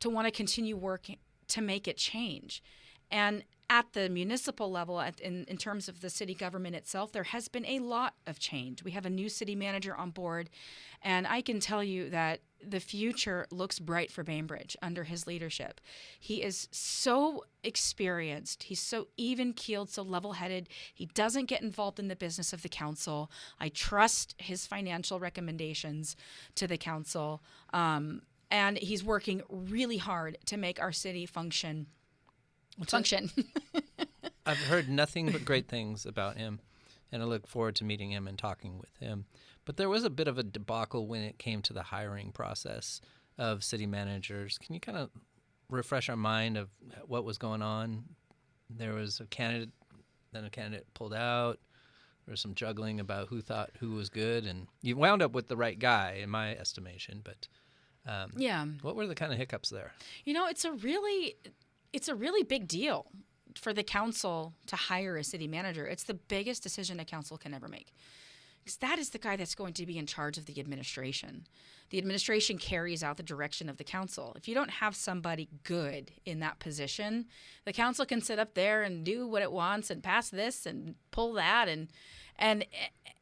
to want to continue working to make it change. And at the municipal level, in terms of the city government itself, there has been a lot of change. We have a new city manager on board, and I can tell you that the future looks bright for Bainbridge under his leadership. He is so experienced. He's so even-keeled, so level-headed. He doesn't get involved in the business of the council. I trust his financial recommendations to the council, and he's working really hard to make our city function. I've heard nothing but great things about him, and I look forward to meeting him and talking with him. But there was a bit of a debacle when it came to the hiring process of city managers. Can you kind of refresh our mind of what was going on? There was a candidate, then a candidate pulled out. There was some juggling about who thought who was good, and you wound up with the right guy, in my estimation. But what were the kind of hiccups there? It's a really big deal for the council to hire a city manager. It's the biggest decision a council can ever make, because that is the guy that's going to be in charge of the administration. The administration carries out the direction of the council. If you don't have somebody good in that position, the council can sit up there and do what it wants and pass this and pull that, and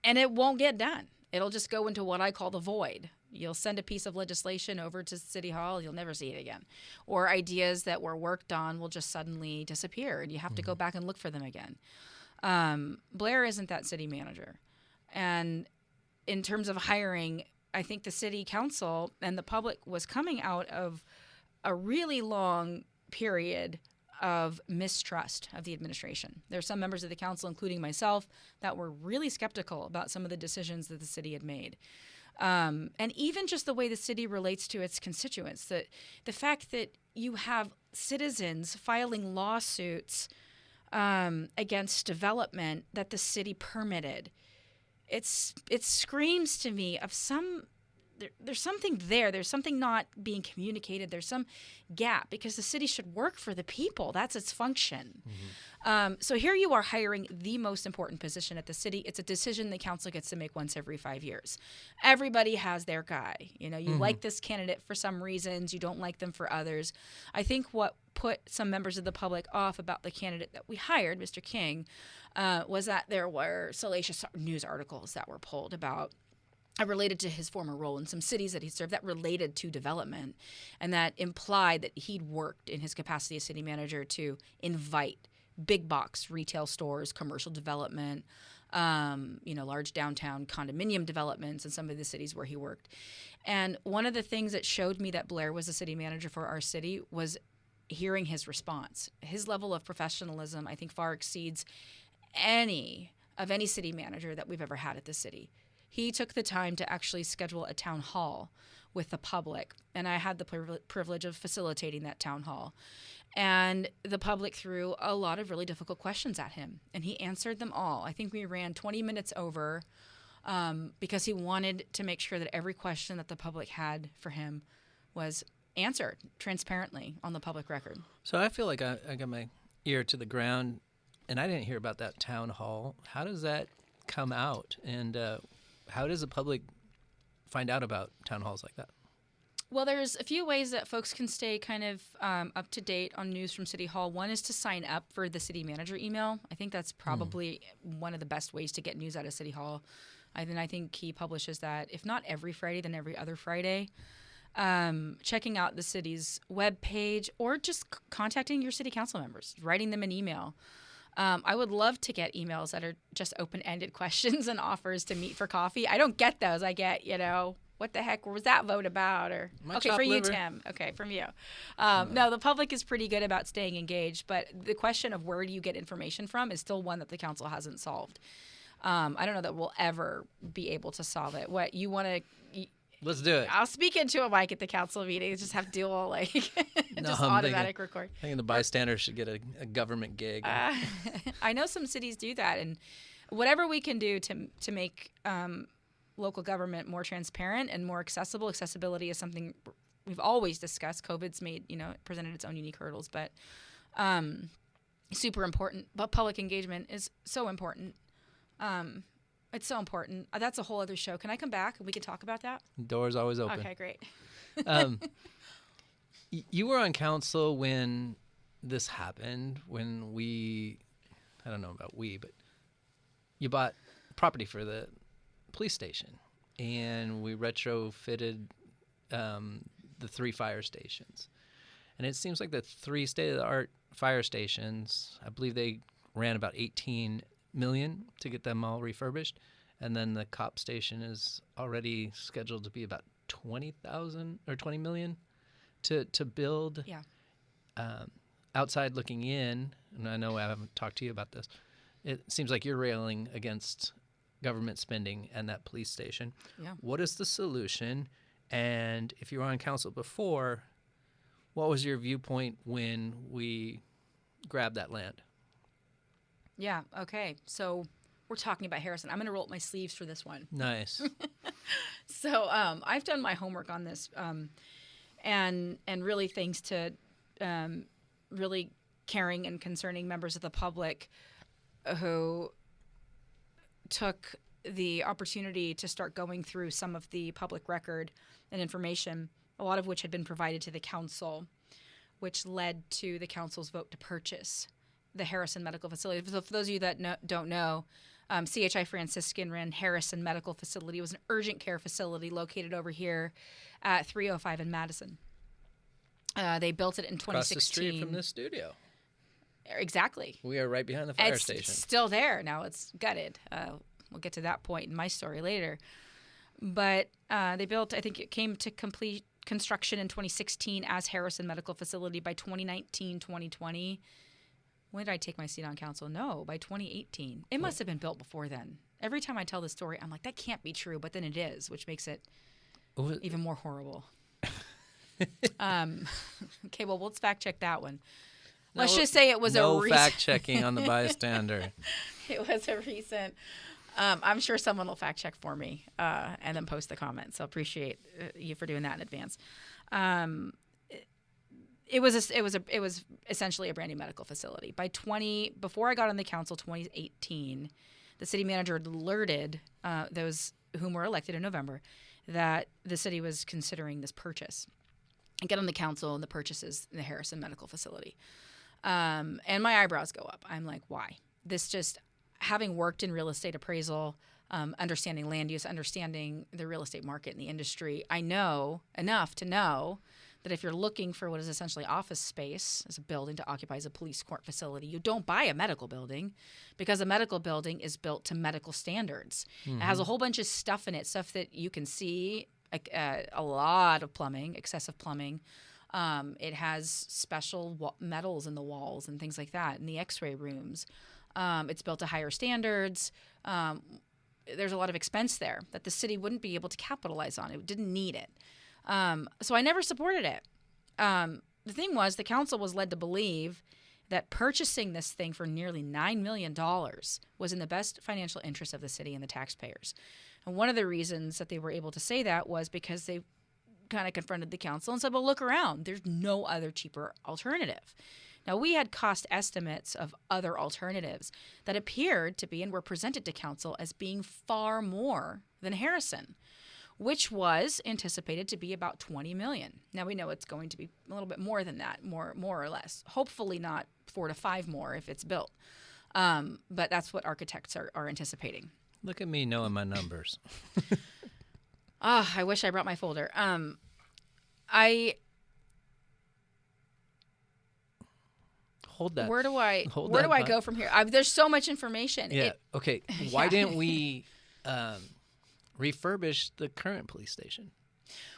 it won't get done. It'll just go into what I call the void. You'll send a piece of legislation over to City Hall, you'll never see it again. Or ideas that were worked on will just suddenly disappear, and you have to go back and look for them again. Blair isn't that city manager. And in terms of hiring, I think the city council and the public was coming out of a really long period of mistrust of the administration. There are some members of the council, including myself, that were really skeptical about some of the decisions that the city had made. And even just the way the city relates to its constituents, the fact that you have citizens filing lawsuits against development that the city permitted, it screams to me of there's something there. There's something not being communicated. There's some gap, because the city should work for the people. That's its function. So here you are hiring the most important position at the city. It's a decision the council gets to make once every 5 years. Everybody has their guy. You like this candidate for some reasons. You don't like them for others. I think what put some members of the public off about the candidate that we hired, Mr. King, was that there were salacious news articles that were pulled about related to his former role in some cities that he served, that related to development, and that implied that he'd worked in his capacity as city manager to invite big box retail stores, commercial development, large downtown condominium developments in some of the cities where he worked. And one of the things that showed me that Blair was a city manager for our city was hearing his response. His level of professionalism, I think, far exceeds any city manager that we've ever had at the city. He took the time to actually schedule a town hall with the public, and I had the privilege of facilitating that town hall. And the public threw a lot of really difficult questions at him, and he answered them all. I think we ran 20 minutes over because he wanted to make sure that every question that the public had for him was answered transparently on the public record. So I feel like I got my ear to the ground, and I didn't hear about that town hall. How does that come out, and how does the public find out about town halls like that? Well, there's a few ways that folks can stay kind of up to date on news from City Hall. One is to sign up for the city manager email. I think that's probably one of the best ways to get news out of City Hall. I think he publishes that, if not every Friday, then every other Friday. Checking out the city's webpage, or just contacting your city council members, writing them an email. I would love to get emails that are just open-ended questions and offers to meet for coffee. I don't get those. I get, what the heck was that vote about? Or okay, for you, Tim. Okay, from you. No, the public is pretty good about staying engaged, but the question of where do you get information from is still one that the council hasn't solved. I don't know that we'll ever be able to solve it. What you want to... Let's do it. I'll speak into a mic at the council meeting. Just have dual, just automatic record. I think the bystander should get a government gig. I know some cities do that, and whatever we can do to make local government more transparent and more accessible. Accessibility is something we've always discussed. COVID's presented its own unique hurdles, but super important. But public engagement is so important. It's so important. That's a whole other show. Can I come back and we can talk about that? Door's always open. Okay, great. You were on council when this happened, when I don't know about but you bought property for the police station, and we retrofitted the 3 fire stations. And it seems like the 3 state-of-the-art fire stations, I believe they ran about $18 million to get them all refurbished, and then the cop station is already scheduled to be about $20 million to build. Yeah. Outside looking in, and I know I haven't talked to you about this, it seems like you're railing against government spending and that police station. Yeah. What is the solution? And if you were on council before, what was your viewpoint when we grabbed that land? Yeah, okay. So we're talking about Harrison. I'm going to roll up my sleeves for this one. Nice. So I've done my homework on this, and really thanks to really caring and concerning members of the public who took the opportunity to start going through some of the public record and information, a lot of which had been provided to the council, which led to the council's vote to purchase the Harrison Medical Facility. So for those of you that don't know, CHI Franciscan ran Harrison Medical Facility. It was an urgent care facility located over here at 305 in Madison. They built it in 2016. Across the street from this studio. Exactly. We are right behind the fire station. It's still there. Now it's gutted. We'll get to that point in my story later. But they built, I think it came to complete construction in 2016 as Harrison Medical Facility. By 2019, 2020, when did I take my seat on council? No, by 2018. It must have been built before then. Every time I tell the story, I'm like, that can't be true, but then it is, which makes it even more horrible. Okay, well, let's fact check that one. Let's just say it was no fact checking on the bystander. It was a recent. I'm sure someone will fact check for me and then post the comments. So appreciate you for doing that in advance. It was essentially a brand new medical facility. Before I got on the council, 2018, the city manager alerted those whom were elected in November that the city was considering this purchase. I get on the council, and the purchase is the Harrison Medical Facility. And my eyebrows go up. I'm like, why? This just, having worked in real estate appraisal, understanding land use, understanding the real estate market and the industry, I know enough to know that if you're looking for what is essentially office space as a building to occupy as a police court facility, you don't buy a medical building, because a medical building is built to medical standards. It has a whole bunch of stuff in it, stuff that you can see, a lot of plumbing, excessive plumbing. It has special metals in the walls and things like that in the x-ray rooms. It's built to higher standards. There's a lot of expense there that the city wouldn't be able to capitalize on. It didn't need it. So I never supported it. The thing was, the council was led to believe that purchasing this thing for nearly $9 million was in the best financial interest of the city and the taxpayers. And one of the reasons that they were able to say that was because they kind of confronted the council and said, well, look around. There's no other cheaper alternative. Now, we had cost estimates of other alternatives that appeared to be and were presented to council as being far more than Harrison, which was anticipated to be about $20 million. Now, we know it's going to be a little bit more than that, more or less. Hopefully not 4 to 5 more if it's built. But that's what architects are anticipating. Look at me knowing my numbers. I wish I brought my folder. Hold that. Where do I thought. go from here? There's so much information. Yeah. Okay. Why didn't we refurbish the current police station?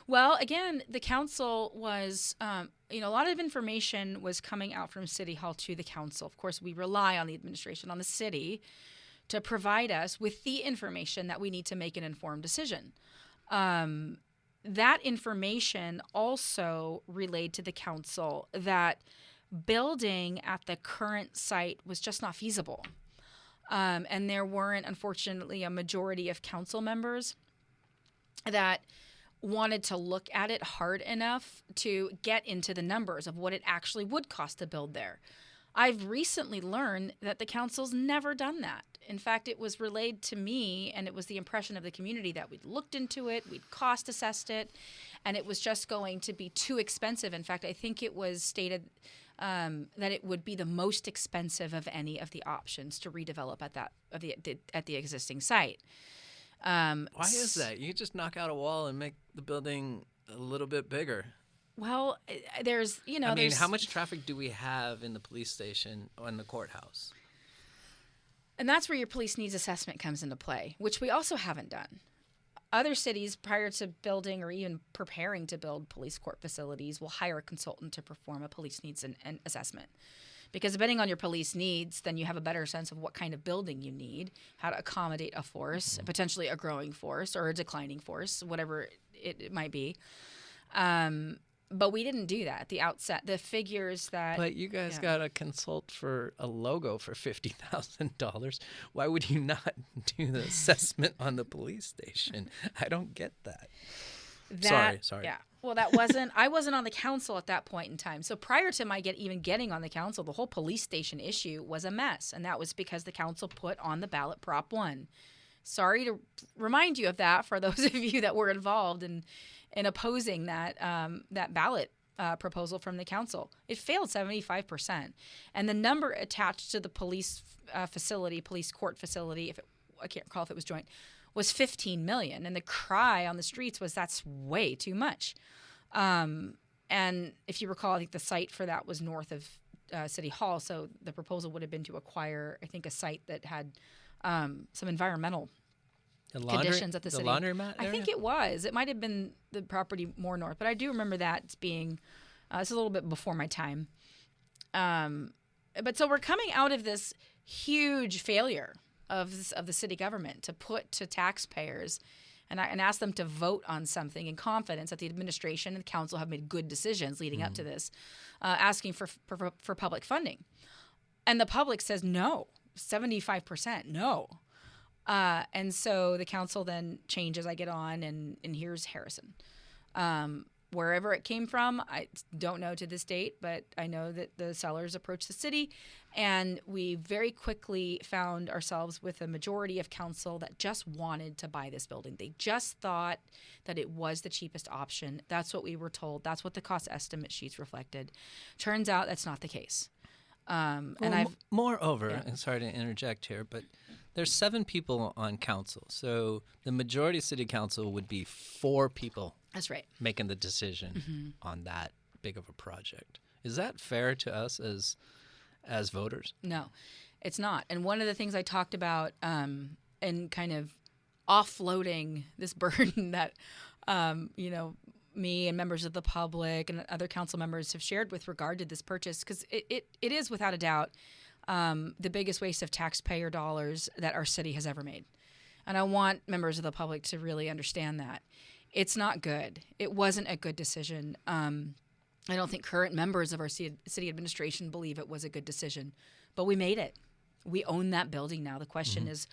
Well, again, the council was, a lot of information was coming out from City Hall to the council. Of course, we rely on the administration, on the city, to provide us with the information that we need to make an informed decision. That information also relayed to the council that building at the current site was just not feasible. And there weren't, unfortunately, a majority of council members that wanted to look at it hard enough to get into the numbers of what it actually would cost to build there. I've recently learned that the council's never done that. In fact, it was relayed to me, and it was the impression of the community that we'd looked into it, we'd cost assessed it, and it was just going to be too expensive. In fact, I think it was stated that it would be the most expensive of any of the options to redevelop at the existing site. Why is that? You just knock out a wall and make the building a little bit bigger. Well, there's, how much traffic do we have in the police station or in the courthouse? And that's where your police needs assessment comes into play, which we also haven't done. Other cities, prior to building or even preparing to build police court facilities, will hire a consultant to perform a police needs and assessment. Because depending on your police needs, then you have a better sense of what kind of building you need, how to accommodate a force, potentially a growing force or a declining force, whatever it might be. But we didn't do that at the outset. The figures that... But you guys got to consult for a logo for $50,000. Why would you not do the assessment on the police station? I don't get that. Sorry. Yeah. Well, I wasn't on the council at that point in time. So prior to my even getting on the council, the whole police station issue was a mess. And that was because the council put on the ballot Prop 1. Sorry to remind you of that for those of you that were involved in opposing that ballot proposal from the council. It failed 75%. And the number attached to the police court facility, I can't recall if it was joint, was 15 million. And the cry on the streets was, that's way too much. And if you recall, I think the site for that was north of City Hall. So the proposal would have been to acquire, I think, a site that had some environmental conditions at the city. The laundromat area? I think it was. It might have been the property more north, but I do remember that as being, it's a little bit before my time. But so we're coming out of this huge failure of the city government to put to taxpayers and ask them to vote on something in confidence that the administration and the council have made good decisions leading up to this, asking for public funding. And the public says no, 75% no. And so the council then changes. I get on, and here's Harrison. Wherever it came from, I don't know to this date, but I know that the sellers approached the city, and we very quickly found ourselves with a majority of council that just wanted to buy this building. They just thought that it was the cheapest option. That's what we were told. That's what the cost estimate sheets reflected. Turns out that's not the case. Moreover, and sorry to interject here, but there's 7 people on council. So the majority of city council would be 4 people. That's right. Making the decision on that big of a project. Is that fair to us as voters? No, it's not. And one of the things I talked about in kind of offloading this burden that, me and members of the public and other council members have shared with regard to this purchase, because it is without a doubt the biggest waste of taxpayer dollars that our city has ever made. And I want members of the public to really understand that. It's not good. It wasn't a good decision. I don't think current members of our city administration believe it was a good decision, but we made it. We own that building now. The question is,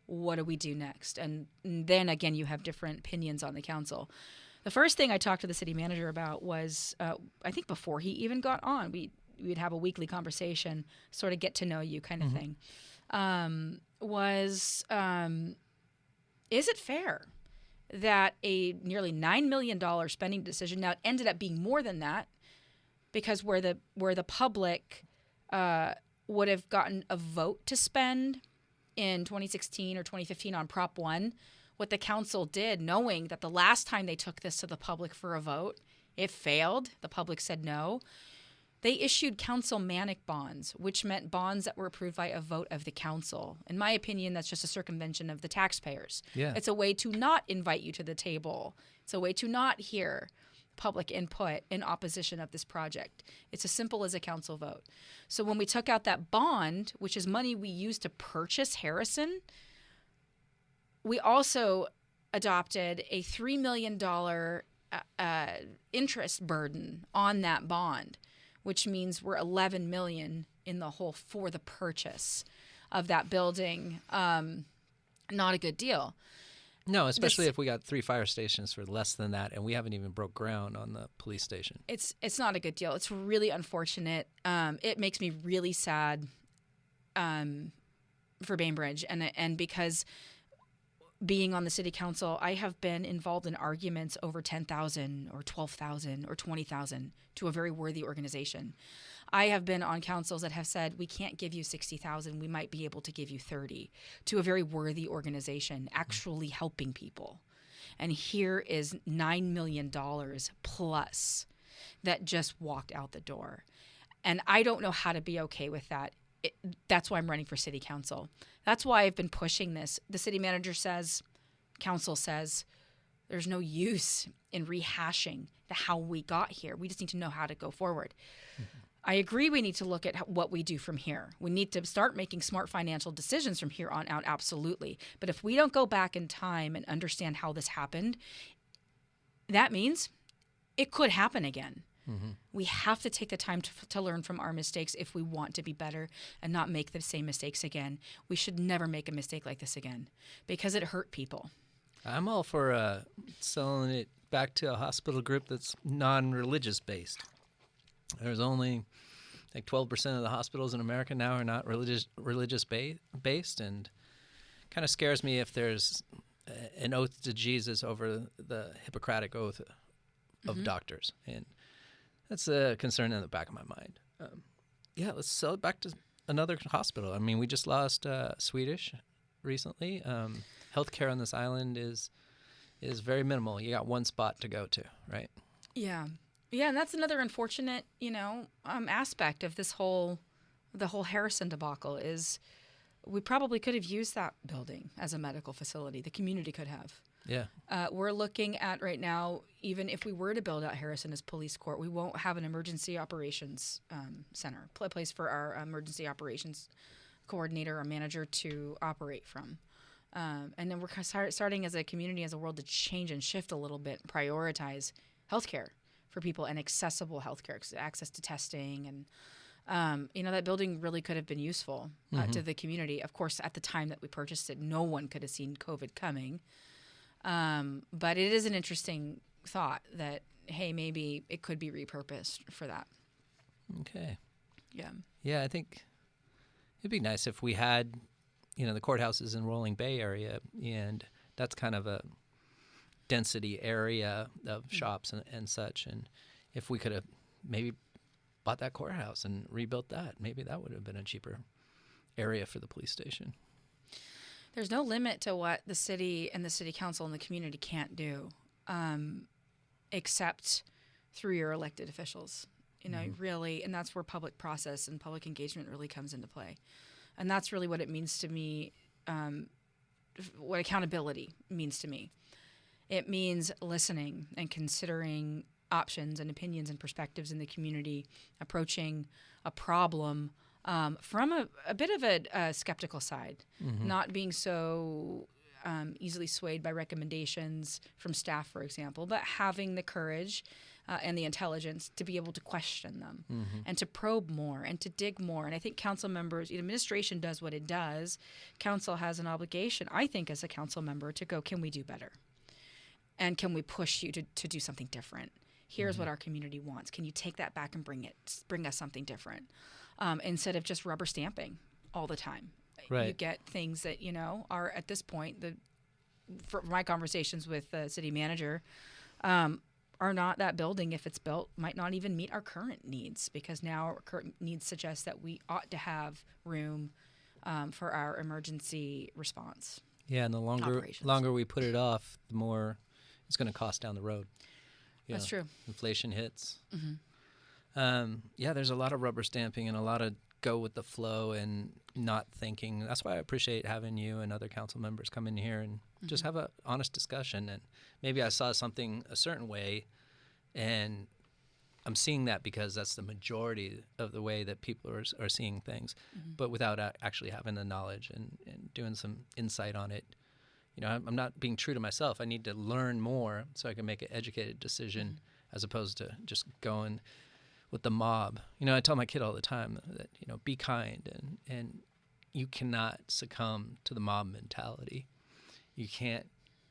what do we do next? And then again, you have different opinions on the council. The first thing I talked to the city manager about was, I think before he even got on, we'd have a weekly conversation, sort of get to know you kind of thing, is it fair that a nearly $9 million spending decision, now it ended up being more than that, because where the public would have gotten a vote to spend in 2016 or 2015 on Prop 1, what the council did, knowing that the last time they took this to the public for a vote, it failed, the public said no, they issued council-manic bonds, which meant bonds that were approved by a vote of the council. In my opinion, that's just a circumvention of the taxpayers. Yeah. It's a way to not invite you to the table. It's a way to not hear public input in opposition of this project. It's as simple as a council vote. So when we took out that bond, which is money we used to purchase Harrison, we also adopted a $3 million interest burden on that bond, which means we're $11 million in the hole for the purchase of that building. Not a good deal. No, especially if we got 3 fire stations for less than that, and we haven't even broke ground on the police station. It's not a good deal. It's really unfortunate. It makes me really sad for Bainbridge, and because being on the city council, I have been involved in arguments over $10,000 or $12,000 or $20,000 to a very worthy organization. I have been on councils that have said, we can't give you $60,000, we might be able to give you $30,000, to a very worthy organization actually helping people. And here is $9 million plus that just walked out the door. And I don't know how to be okay with that. That's why I'm running for city council. That's why I've been pushing this. The city manager says, council says, there's no use in rehashing how we got here. We just need to know how to go forward. I agree we need to look at what we do from here. We need to start making smart financial decisions from here on out, absolutely. But if we don't go back in time and understand how this happened, that means it could happen again. We have to take the time to learn from our mistakes if we want to be better and not make the same mistakes again. We should never make a mistake like this again because it hurt people. I'm all for selling it back to a hospital group that's non-religious based. There's only like 12% of the hospitals in America now are not religious based, and kind of scares me if there's an oath to Jesus over the Hippocratic oath of doctors, and that's a concern in the back of my mind. Let's sell it back to another hospital. I mean, we just lost Swedish recently. Healthcare on this island is very minimal. You got one spot to go to, right? Yeah, and that's another unfortunate, aspect of the whole Harrison debacle is we probably could have used that building as a medical facility. The community could have. Yeah. We're looking at right now, even if we were to build out Harrison as police court, we won't have an emergency operations center, a place for our emergency operations coordinator or manager to operate from. And then we're starting as a community, as a world, to change and shift a little bit, prioritize healthcare for people and accessible healthcare, access to testing. And, that building really could have been useful to the community. Of course, at the time that we purchased it, no one could have seen COVID coming. But it is an interesting thought that, hey, maybe it could be repurposed for that. Okay. Yeah. Yeah, I think it'd be nice if we had, the courthouse is in Rolling Bay area, and that's kind of a density area of shops and such. And if we could have maybe bought that courthouse and rebuilt that, maybe that would have been a cheaper area for the police station. There's no limit to what the city and the city council and the community can't do, except through your elected officials. You know, really, and that's where public process and public engagement really comes into play. And that's really what it means to me, what accountability means to me. It means listening and considering options and opinions and perspectives in the community, approaching a problem from a bit of a skeptical side, not being so easily swayed by recommendations from staff, for example, but having the courage and the intelligence to be able to question them and to probe more and to dig more. And I think council members, administration does what it does. Council has an obligation, I think, as a council member to go, can we do better? And can we push you to do something different? Here's what our community wants. Can you take that back and bring us something different? Instead of just rubber stamping all the time. Right. You get things that, are at this point, for my conversations with the city manager, are not that building, if it's built, might not even meet our current needs, because now our current needs suggest that we ought to have room for our emergency response. Yeah, and the longer we put it off, the more it's going to cost down the road. That's true. Inflation hits. There's a lot of rubber stamping and a lot of go with the flow and not thinking. That's why I appreciate having you and other council members come in here and just have an honest discussion. And maybe I saw something a certain way, and I'm seeing that because that's the majority of the way that people are seeing things, but without actually having the knowledge and doing some insight on it. I'm not being true to myself. I need to learn more so I can make an educated decision as opposed to just going with the mob. I tell my kid all the time that, be kind, and you cannot succumb to the mob mentality. You can't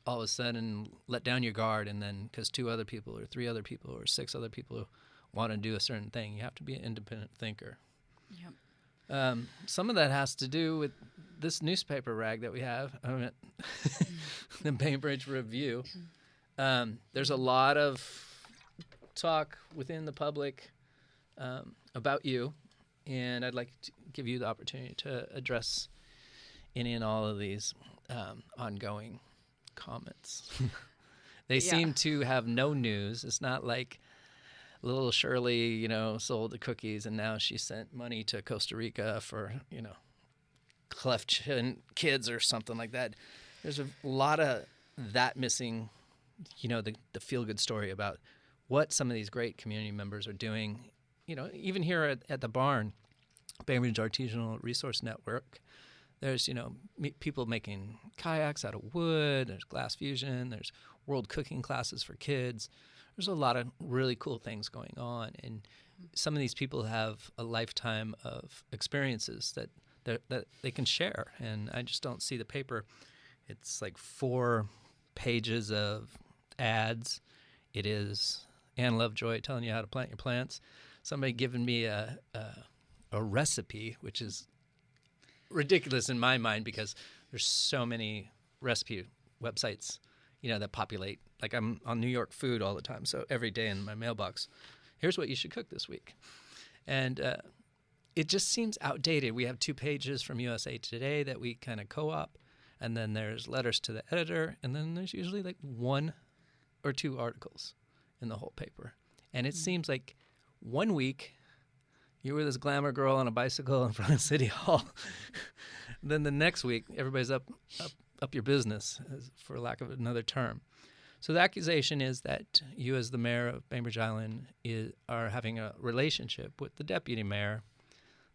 all of a sudden let down your guard, and then because 2 other people or 3 other people or 6 other people want to do a certain thing, you have to be an independent thinker. Yep. Some of that has to do with this newspaper rag that we have, the Bainbridge Review. There's a lot of talk within the public about you, and I'd like to give you the opportunity to address any and all of these ongoing comments. They seem to have no news. It's not like little Shirley, sold the cookies and now she sent money to Costa Rica for, cleft chin kids or something like that. There's a lot of that missing, the feel-good story about what some of these great community members are doing. Even here at the barn, Bainbridge Artisanal Resource Network, there's, people making kayaks out of wood, there's glass fusion, there's world cooking classes for kids. There's a lot of really cool things going on, and some of these people have a lifetime of experiences that they can share, and I just don't see the paper. It's like 4 pages of ads. It is Ann Lovejoy telling you how to plant your plants. Somebody giving me a recipe, which is ridiculous in my mind because there's so many recipe websites, that populate. Like I'm on New York Food all the time, so every day in my mailbox, here's what you should cook this week. And it just seems outdated. We have 2 pages from USA Today that we kind of co-op, and then there's letters to the editor, and then there's usually like 1 or 2 articles in the whole paper. And it seems like one week you were this glamour girl on a bicycle in front of City Hall. Then the next week, everybody's up your business, for lack of another term. So the accusation is that you, as the mayor of Bainbridge Island, are having a relationship with the deputy mayor.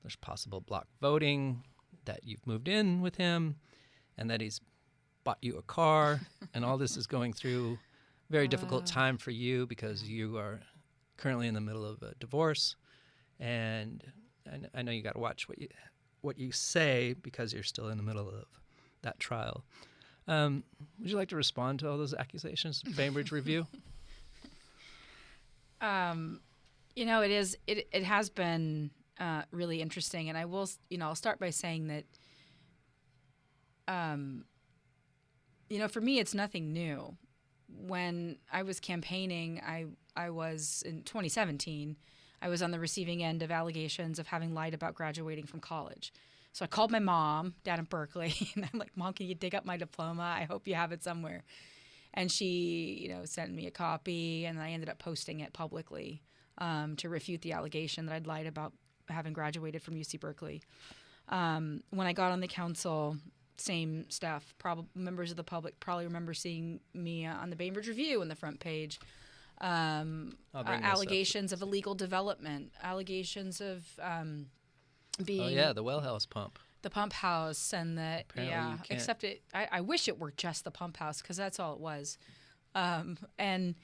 There's possible block voting, that you've moved in with him, and that he's bought you a car. And all this is going through a very difficult time for you because you are currently in the middle of a divorce. And I know you got to watch what you say because you're still in the middle of that trial. Would you like to respond to all those accusations, Bainbridge Review? It has been really interesting, and I will, I'll start by saying that, for me, it's nothing new. When I was campaigning, I was in 2017. I was on the receiving end of allegations of having lied about graduating from college. So I called my mom down in Berkeley, and I'm like, Mom, can you dig up my diploma? I hope you have it somewhere. And she, sent me a copy, and I ended up posting it publicly to refute the allegation that I'd lied about having graduated from UC Berkeley. When I got on the council, same stuff. Members of the public probably remember seeing me on the Bainbridge Review on the front page. Allegations of illegal development, allegations of being... Oh, yeah, the well house pump. The pump house, and that, except I wish it were just the pump house, because that's all it was. Allegations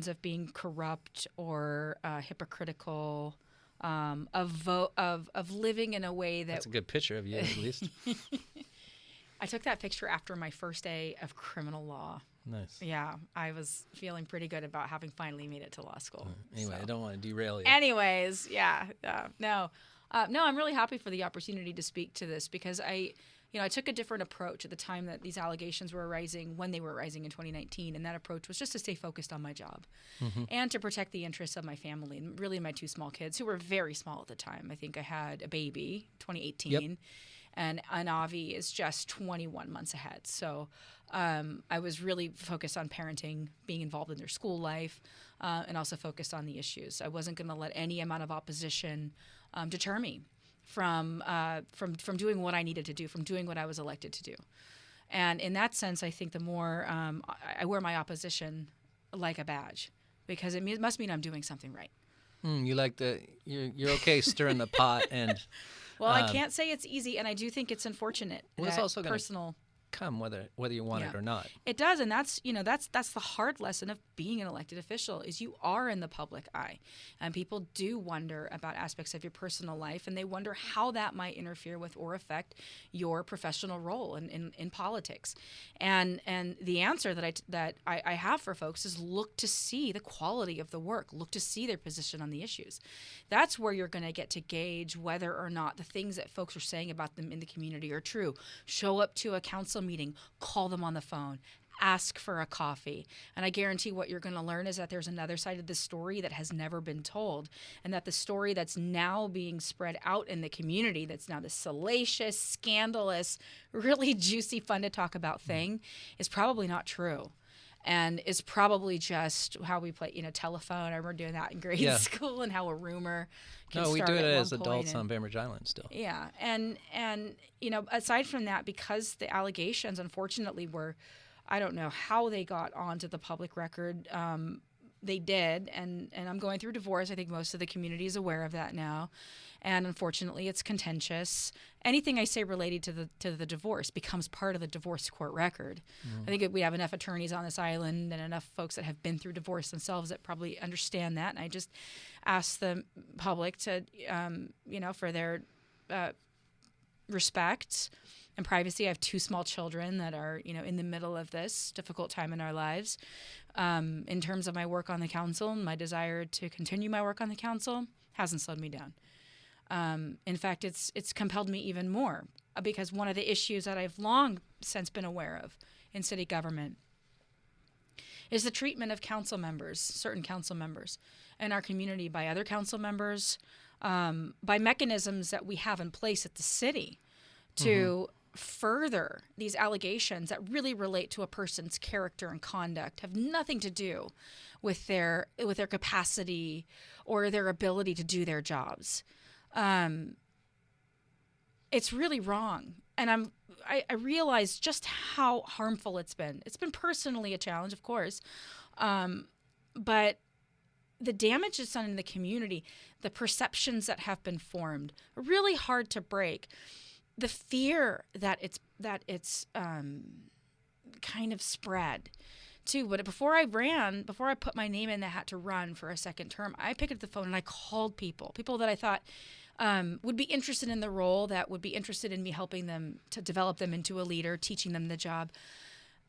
of being corrupt or hypocritical, of living in a way that... That's a good picture of you, at least. I took that picture after my first day of criminal law. Nice. Yeah, I was feeling pretty good about having finally made it to law school. Anyway, I don't want to derail you. Anyways, no, I'm really happy for the opportunity to speak to this, because I took a different approach at the time that these allegations were arising, when they were arising in 2019, and that approach was just to stay focused on my job and to protect the interests of my family, and really my 2 small kids, who were very small at the time. I think I had a baby, 2018. Yep. And Avi is just 21 months ahead. So I was really focused on parenting, being involved in their school life, and also focused on the issues. I wasn't going to let any amount of opposition deter me from doing what I needed to do, from doing what I was elected to do. And in that sense, I think the more I wear my opposition like a badge, because it must mean I'm doing something right. You like you're okay stirring the pot and... Well, I can't say it's easy, and I do think it's unfortunate. Well, it's also personal. Come whether you want it or not. It does, and that's the hard lesson of being an elected official, is you are in the public eye, and people do wonder about aspects of your personal life, and they wonder how that might interfere with or affect your professional role in politics. And the answer that I have for folks is look to see the quality of the work, look to see their position on the issues. That's where you're going to get to gauge whether or not the things that folks are saying about them in the community are true. Show up to a council meeting, call them on the phone, ask for a coffee. And I guarantee what you're going to learn is that there's another side of the story that has never been told, and that the story that's now being spread out in the community, that's now the salacious, scandalous, really juicy, fun to talk about thing, is probably not true. And is probably just how we play, telephone. I remember doing that in grade school, and how a rumor can start. No, we do it at as one adults point on Bainbridge Island still. Yeah, and aside from that, because the allegations, unfortunately, were, I don't know how they got onto the public record. They did, and I'm going through divorce. I think most of the community is aware of that now, and unfortunately, it's contentious. Anything I say related to the divorce becomes part of the divorce court record. I think we have enough attorneys on this island and enough folks that have been through divorce themselves that probably understand that. And I just ask the public to, for their respect and privacy. I have 2 small children that are, in the middle of this difficult time in our lives. In terms of my work on the council, my desire to continue my work on the council hasn't slowed me down. In fact, it's compelled me even more, because one of the issues that I've long since been aware of in city government is the treatment of council members, certain council members in our community, by other council members, by mechanisms that we have in place at the city to further these allegations that really relate to a person's character and conduct, have nothing to do with their capacity or their ability to do their jobs. It's really wrong. And I realize just how harmful it's been. It's been personally a challenge, of course. But the damage it's done in the community, the perceptions that have been formed, are really hard to break. The fear that it's kind of spread too. But before I put my name in the hat to run for a second term, I picked up the phone and I called people that I thought would be interested in the role, that would be interested in me helping them to develop them into a leader, teaching them the job.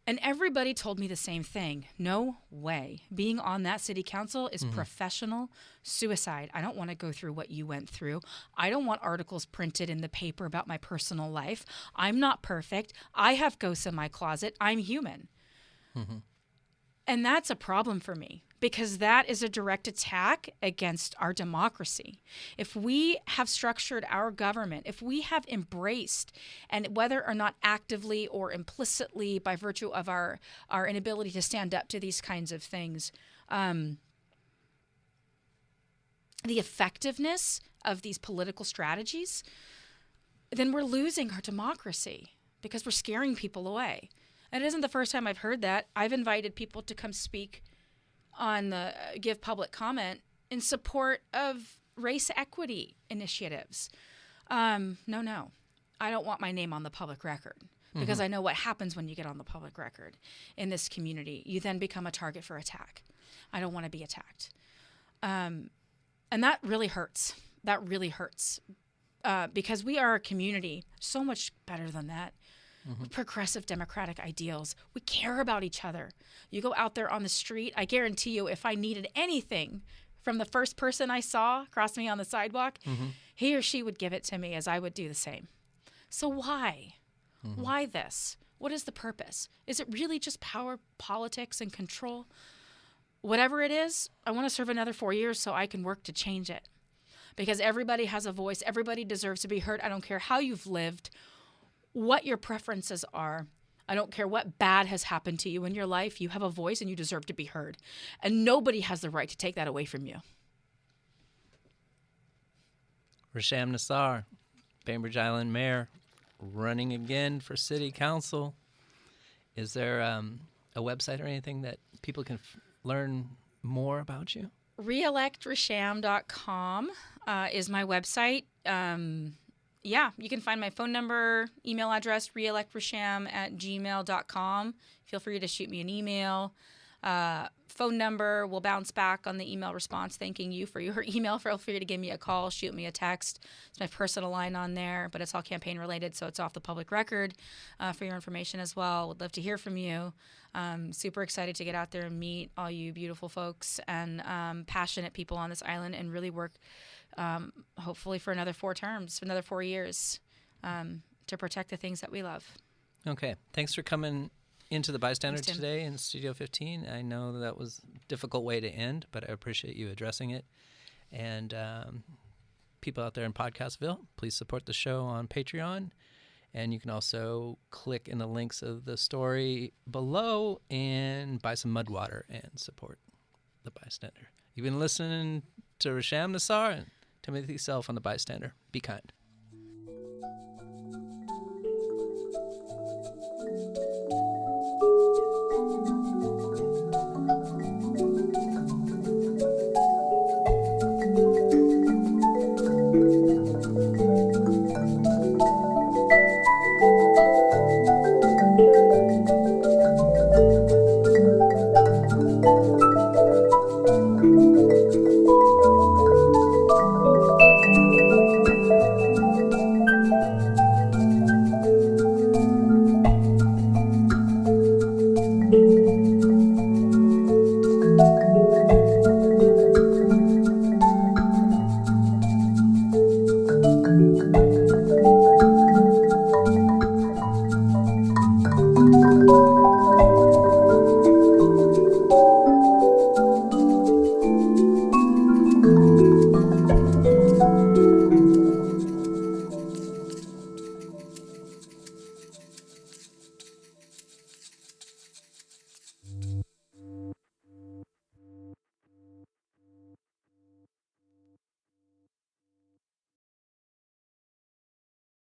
And everybody told me the same thing. No way. Being on that city council is professional suicide. I don't want to go through what you went through. I don't want articles printed in the paper about my personal life. I'm not perfect. I have ghosts in my closet. I'm human. And that's a problem for me. because that is a direct attack against our democracy. If we have structured our government, if we have embraced, and whether or not actively or implicitly by virtue of our inability to stand up to these kinds of things, the effectiveness of these political strategies, then we're losing our democracy because we're scaring people away. And it isn't the first time I've heard that. I've invited people to come speak on give public comment in support of race equity initiatives. No. I don't want my name on the public record because I know what happens when you get on the public record in this community. You then become a target for attack. I don't want to be attacked. And that really hurts. That really hurts because we are a community so much better than that. Progressive democratic ideals. We care about each other. You go out there on the street, I guarantee you, if I needed anything from the first person I saw cross me on the sidewalk, he or she would give it to me as I would do the same. So why? Why this? What is the purpose? Is it really just power, politics, and control? Whatever it is, I want to serve another 4 years so I can work to change it. Because everybody has a voice. Everybody deserves to be heard. I don't care how you've lived, what your preferences are. I don't care what bad has happened to you in your life. You have a voice and you deserve to be heard. And nobody has the right to take that away from you. Rasham Nassar, Bainbridge Island Mayor, running again for City Council. Is there a website or anything that people can learn more about you? Reelectrasham.com is my website. You can find my phone number, email address, reelectrasham@gmail.com. Feel free to shoot me an email. Phone number will bounce back on the email response thanking you for your email. Feel free to give me a call, shoot me a text. It's my personal line on there, but it's all campaign related, so it's off the public record for your information as well. Would love to hear from you. Super excited to get out there and meet all you beautiful folks and passionate people on this island and really work hopefully for another 4 terms, for another 4 years, to protect the things that we love. Okay. Thanks for coming into the Bystander today in Studio 15. I know that was a difficult way to end, but I appreciate you addressing it. And people out there in Podcastville, please support the show on Patreon. And you can also click in the links of the story below and buy some mud water and support the Bystander. You've been listening to Rasham Nassar and Timothy Self on the Bystander. Be kind.